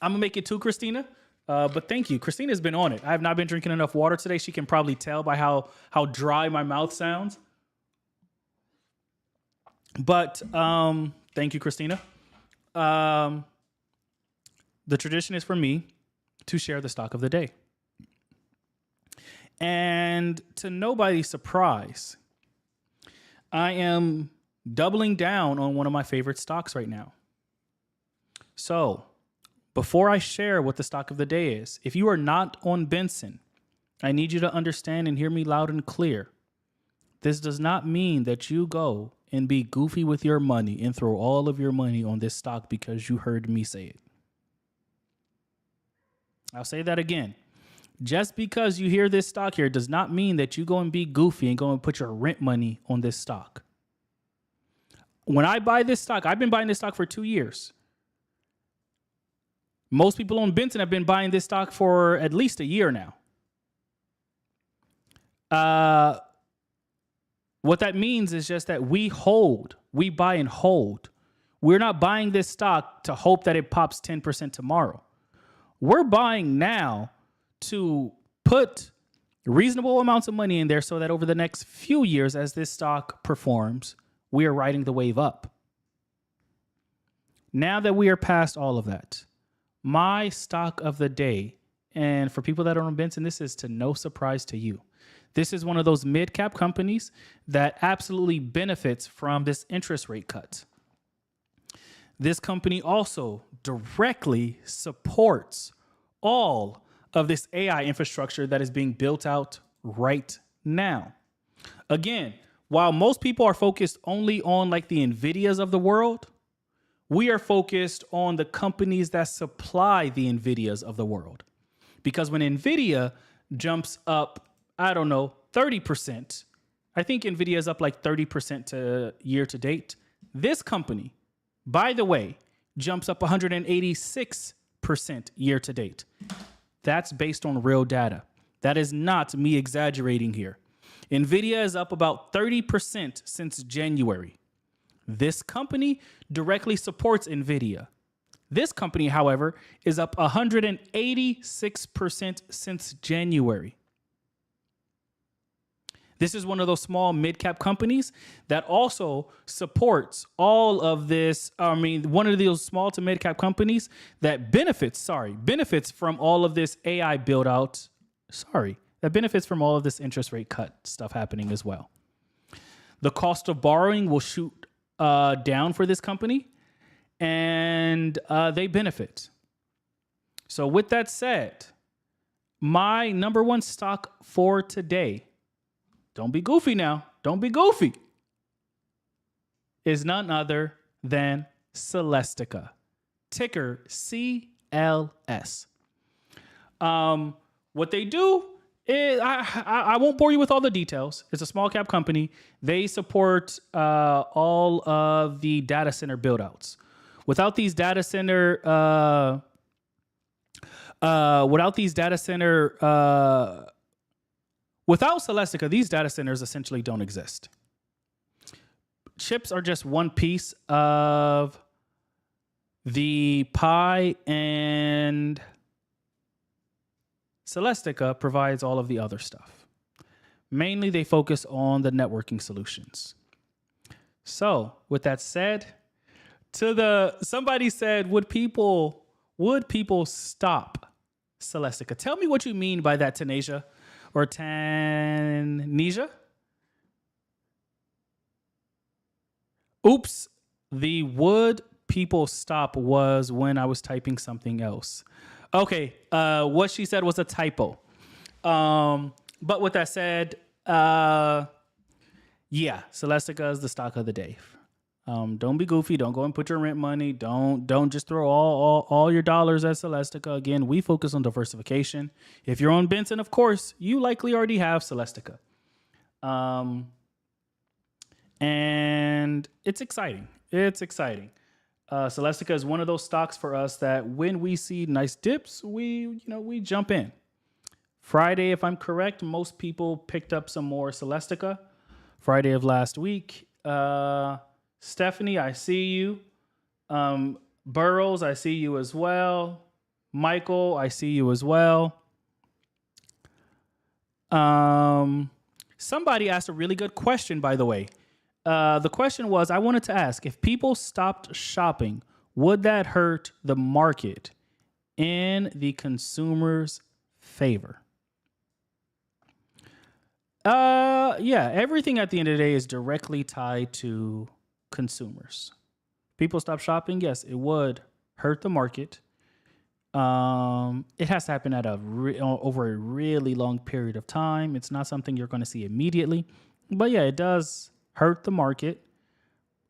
I'm going to make it two, Christina. But thank you. Christina's been on it. I have not been drinking enough water today. She can probably tell by how dry my mouth sounds. But thank you, Christina. The tradition is for me to share the stock of the day. And to nobody's surprise, I am doubling down on one of my favorite stocks right now. So before I share what the stock of the day is, if you are not on Benson, I need you to understand and hear me loud and clear. This does not mean that you go and be goofy with your money and throw all of your money on this stock because you heard me say it. I'll say that again. Just because you hear this stock here does not mean that you go and be goofy and go and put your rent money on this stock. When I buy this stock, I've been buying this stock for 2 years. Most people on Benson have been buying this stock for at least a year now. What that means is just that we buy and hold. We're not buying this stock to hope that it pops 10% tomorrow. We're buying now to put reasonable amounts of money in there so that over the next few years, as this stock performs, we are riding the wave up. Now that we are past all of that, my stock of the day, and for people that are on Benson, this is to no surprise to you. This is one of those mid-cap companies that absolutely benefits from this interest rate cut. This company also directly supports all of this AI infrastructure that is being built out right now. Again, while most people are focused only on like the NVIDIAs of the world, we are focused on the companies that supply the NVIDIAs of the world. Because when NVIDIA jumps up, 30%, I think NVIDIA is up like 30% to year to date. This company, by the way, jumps up 186% year to date. That's based on real data. That is not me exaggerating here. NVIDIA is up about 30% since January. This company directly supports NVIDIA. This company, however, is up 186% since January. This is one of those small mid-cap companies that also supports all of this. One of those small to mid-cap companies that benefits from all of this AI build out. That benefits from all of this interest rate cut stuff happening as well. The cost of borrowing will shoot down for this company, and they benefit. So with that said, my number one stock for today, don't be goofy now, don't be goofy, is none other than Celestica, ticker CLS. What they do is, I won't bore you with all the details. It's a small cap company. They support all of the data center build outs. Without Celestica, these data centers essentially don't exist. Chips are just one piece of the pie, and Celestica provides all of the other stuff. Mainly, they focus on the networking solutions. So, with that said, somebody said, would people stop Celestica? Tell me what you mean by that, Tanisha. Or Tanisha? Oops, the would people stop was when I was typing something else. Okay, what she said was a typo. But with that said, Celestica is the stock of the day. Don't be goofy. Don't go and put your rent money. Don't just throw all your dollars at Celestica. Again, we focus on diversification. If you're on Benson, of course, you likely already have Celestica. And it's exciting. Celestica is one of those stocks for us that when we see nice dips, we jump in. Friday, if I'm correct, most people picked up some more Celestica. Friday of last week. Stephanie, I see you. Burrows, I see you as well. Michael, I see you as well. Somebody asked a really good question, by the way. The question was, I wanted to ask, if people stopped shopping, would that hurt the market in the consumer's favor? Yeah, everything at the end of the day is directly tied to consumers. People stop shopping, yes, it would hurt the market. It has to happen at over a really long period of time. It's not something you're going to see immediately, but yeah, it does hurt the market.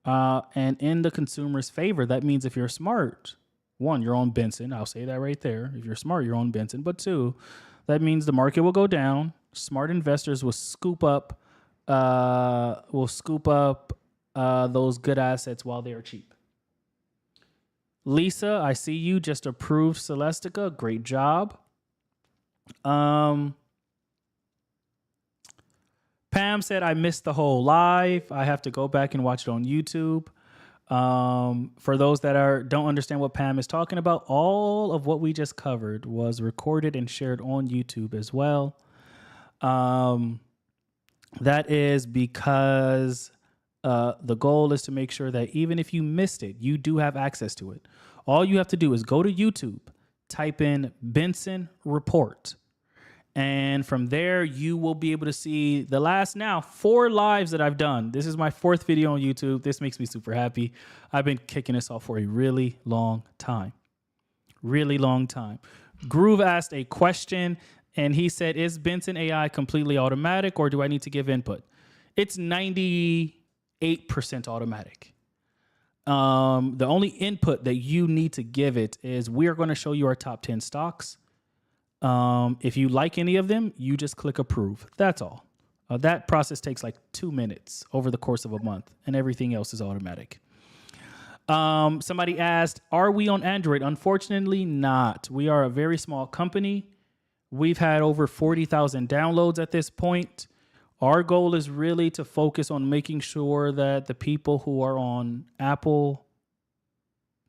And in the consumer's favor, that means if you're smart, one, you're on Benson. I'll say that right there. If you're smart, you're on Benson. But two, that means the market will go down. Smart investors will scoop up, those good assets while they are cheap. Lisa, I see you just approved Celestica. Great job. Pam said, I missed the whole live. I have to go back and watch it on YouTube. For those that don't understand what Pam is talking about, all of what we just covered was recorded and shared on YouTube as well. That is because the goal is to make sure that even if you missed it, you do have access to it. All you have to do is go to YouTube, type in Benson Report. And from there, you will be able to see the last 4 lives that I've done. This is my 4th video on YouTube. This makes me super happy. I've been kicking this off for a really long time. Really long time. Groove asked a question, and he said, is Benson AI completely automatic, or do I need to give input? It's 98% automatic. The only input that you need to give it is we are going to show you our top 10 stocks. If you like any of them, you just click approve. That's all. That process takes like 2 minutes over the course of a month, and everything else is automatic. Somebody asked, are we on Android? Unfortunately, not. We are a very small company. We've had over 40,000 downloads at this point. Our goal is really to focus on making sure that the people who are on Apple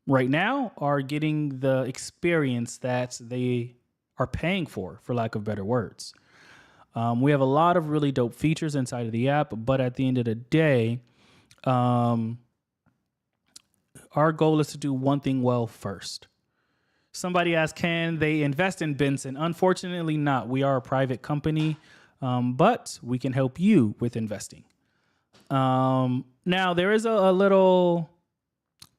right now are getting the experience that they are paying for lack of better words. We have a lot of really dope features inside of the app, but at the end of the day, our goal is to do one thing well first. Somebody asked, can they invest in Benson? Unfortunately not. We are a private company, but we can help you with investing. Now, there is a little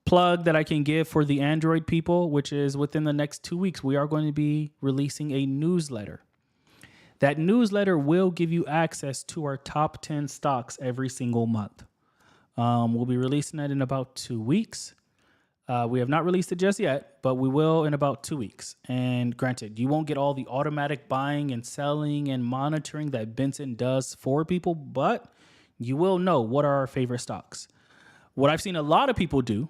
plug that I can give for the Android people, which is within the next 2 weeks, we are going to be releasing a newsletter. That newsletter will give you access to our top 10 stocks every single month. We'll be releasing that in about 2 weeks. We have not released it just yet, but we will in about 2 weeks. And granted, you won't get all the automatic buying and selling and monitoring that Benson does for people, but you will know what are our favorite stocks. What I've seen a lot of people do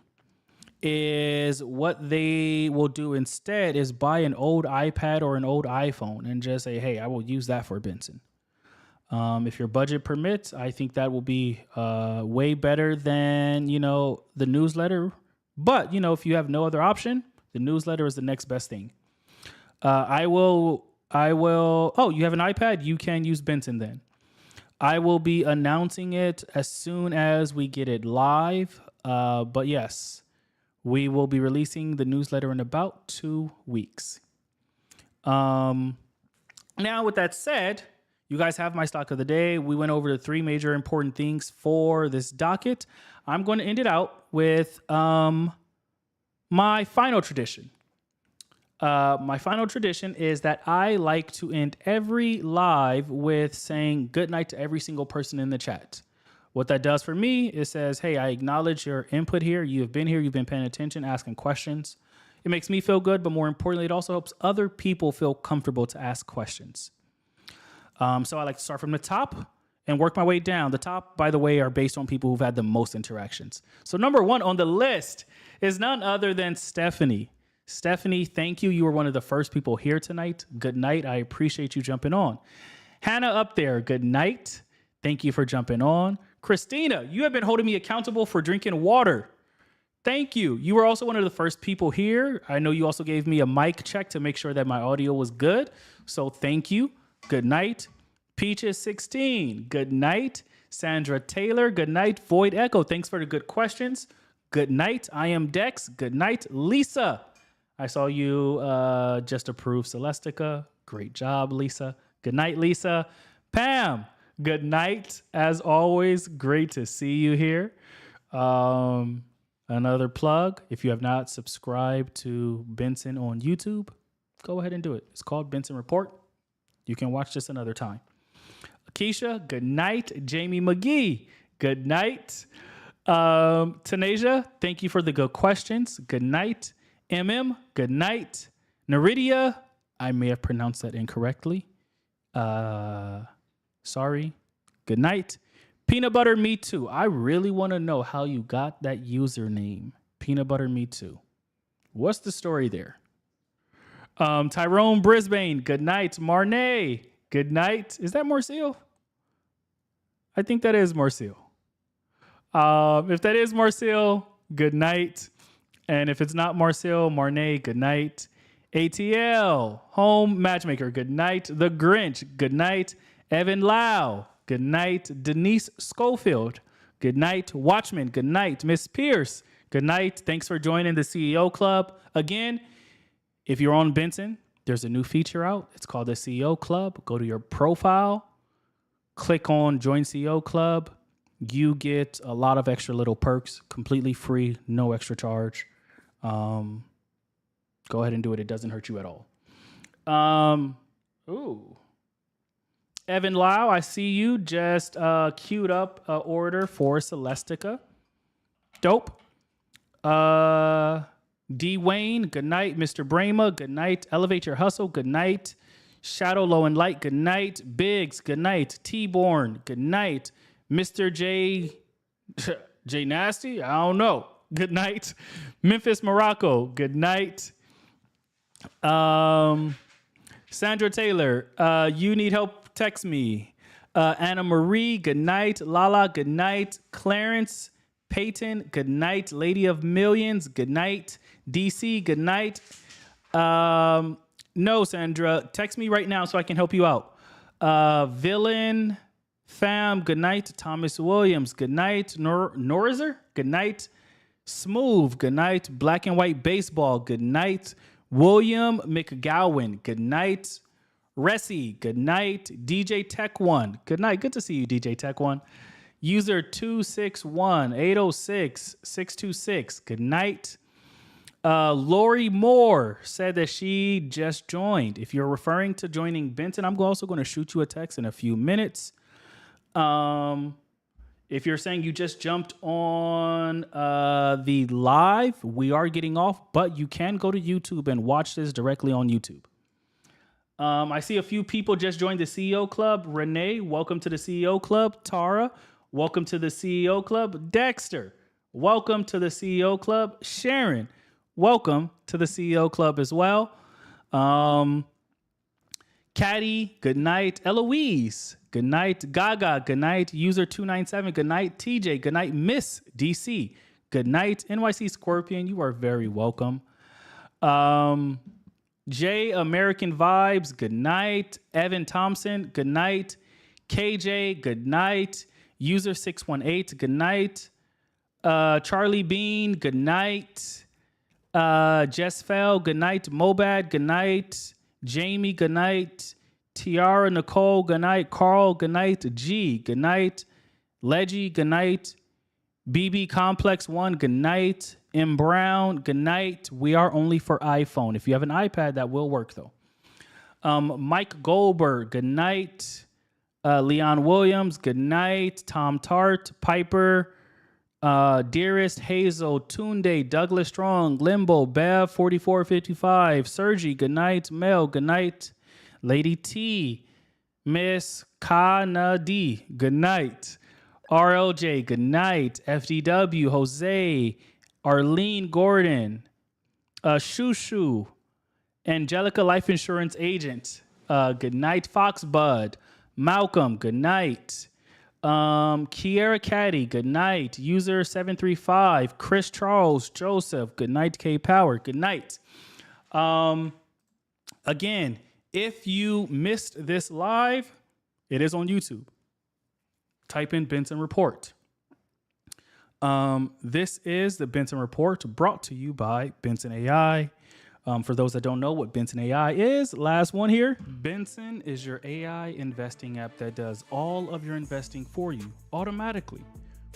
is what they will do instead is buy an old iPad or an old iPhone and just say, hey, I will use that for Benson. If your budget permits, I think that will be way better than, the newsletter. But, if you have no other option, the newsletter is the next best thing. You have an iPad? You can use Benson then. I will be announcing it as soon as we get it live. But yes, we will be releasing the newsletter in about 2 weeks. Now, with that said, you guys have my stock of the day. We went over the 3 major important things for this docket. I'm going to end it out with my final tradition. My final tradition is that I like to end every live with saying good night to every single person in the chat. What that does for me, it says, hey, I acknowledge your input here. You have been here. You've been paying attention, asking questions. It makes me feel good, but more importantly, it also helps other people feel comfortable to ask questions. So I like to start from the top and work my way down. The top, by the way, are based on people who've had the most interactions. So number 1 on the list is none other than Stephanie. Stephanie, thank you. You were one of the first people here tonight. Good night. I appreciate you jumping on. Hannah up there, good night. Thank you for jumping on. Christina, you have been holding me accountable for drinking water. Thank you. You were also one of the first people here. I know you also gave me a mic check to make sure that my audio was good. So thank you. Good night. Peaches 16, good night. Sandra Taylor, good night. Void Echo, thanks for the good questions. Good night. I am Dex, good night. Lisa, I saw you just approved Celestica. Great job, Lisa. Good night, Lisa. Pam, Good night. As always, great to see you here. Another plug. If you have not subscribed to Benson on YouTube, go ahead and do it. It's called Benson Report. You can watch this another time. Keisha, good night. Jamie McGee, good night. Tanasia, thank you for the good questions. Good night. good night. Naridia, I may have pronounced that incorrectly. Sorry. Good night. Peanut Butter Me Too. I really want to know how you got that username. Peanut Butter Me Too. What's the story there? Tyrone Brisbane. Good night. Marnay. Good night. Is that Marcel? I think that is Marcel. If that is Marcel, good night. And if it's not Marcel, Marnay, good night. ATL, Home Matchmaker, good night. The Grinch, good night. Evan Lau, good night. Denise Schofield, good night. Watchman, good night. Miss Pierce, good night. Thanks for joining the CEO Club. Again, if you're on Benson, there's a new feature out. It's called the CEO Club. Go to your profile, click on Join CEO Club. You get a lot of extra little perks, completely free, no extra charge. Go ahead and do it. It doesn't hurt you at all. Evan Lau, I see you just queued up an order for Celestica. Dope. D. Wayne, good night. Mr. Brahma, good night. Elevate Your Hustle, good night. Shadow Low and Light, good night. Biggs, good night. T-Born, good night. Mr. J Nasty, I don't know. Good night. Memphis Morocco, good night. Sandra Taylor, you need help, text me. Anna Marie, good night. Lala, good night. Clarence Payton, good night. Lady of Millions, good night. DC, good night. No, Sandra, text me right now so I can help you out. Villain Fam, good night. Thomas Williams, good night. Norizer, good night. Smooth, good night. Black and White Baseball, good night. William McGowan, good night. Ressie, good night. DJ Tech One, good night. Good to see you, DJ Tech One. User 261-806-626, good night. Lori Moore said that she just joined. If you're referring to joining Benson, I'm also going to shoot you a text in a few minutes. If you're saying you just jumped on the live, we are getting off, but you can go to YouTube and watch this directly on YouTube. I see a few people just joined the CEO Club. Renee, welcome to the CEO Club. Tara, welcome to the CEO Club. Dexter, welcome to the CEO Club. Sharon, welcome to the CEO Club as well. Caddy, good night. Eloise, good night. Gaga, good night. User 297, good night. TJ, good night. Miss DC, good night. NYC Scorpion, you are very welcome. J American Vibes, good night. Evan Thompson, good night. KJ, good night. User 618, good night. Charlie Bean, good night. Jess Fell, good night. Mobad, good night. Jamie, good night. Tiara Nicole, good night. Carl, good night. G, good night. Leggy, good night. BB Complex 1, good night. M Brown, good night. We are only for iPhone. If you have an iPad, that will work though. Mike Goldberg, good night. Leon Williams, good night. Tom Tart, Piper, Dearest, Hazel, Tunde, Douglas Strong, Limbo, Bev, 4455, Sergi, good night. Mel, good night. Lady T, Miss Kanadi, good night. RLJ, good night. FDW, Jose, Arlene Gordon, Shushu, Angelica Life Insurance Agent, good night. Foxbud, Malcolm, good night. Kiera Caddy, good night. User 735, Chris Charles, Joseph, good night. K Power, good night. Again, if you missed this live, it is on YouTube. Type in Benson Report. This is the Benson Report brought to you by Benson AI. For those that don't know what Benson AI is, last one here. Benson is your AI investing app that does all of your investing for you automatically.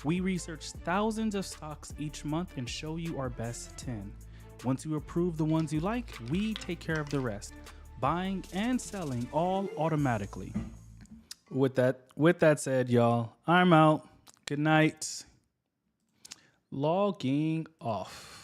We research thousands of stocks each month and show you our best 10. Once you approve the ones you like, we take care of the rest, buying and selling all automatically. With that said, y'all, I'm out. Good night. Logging off.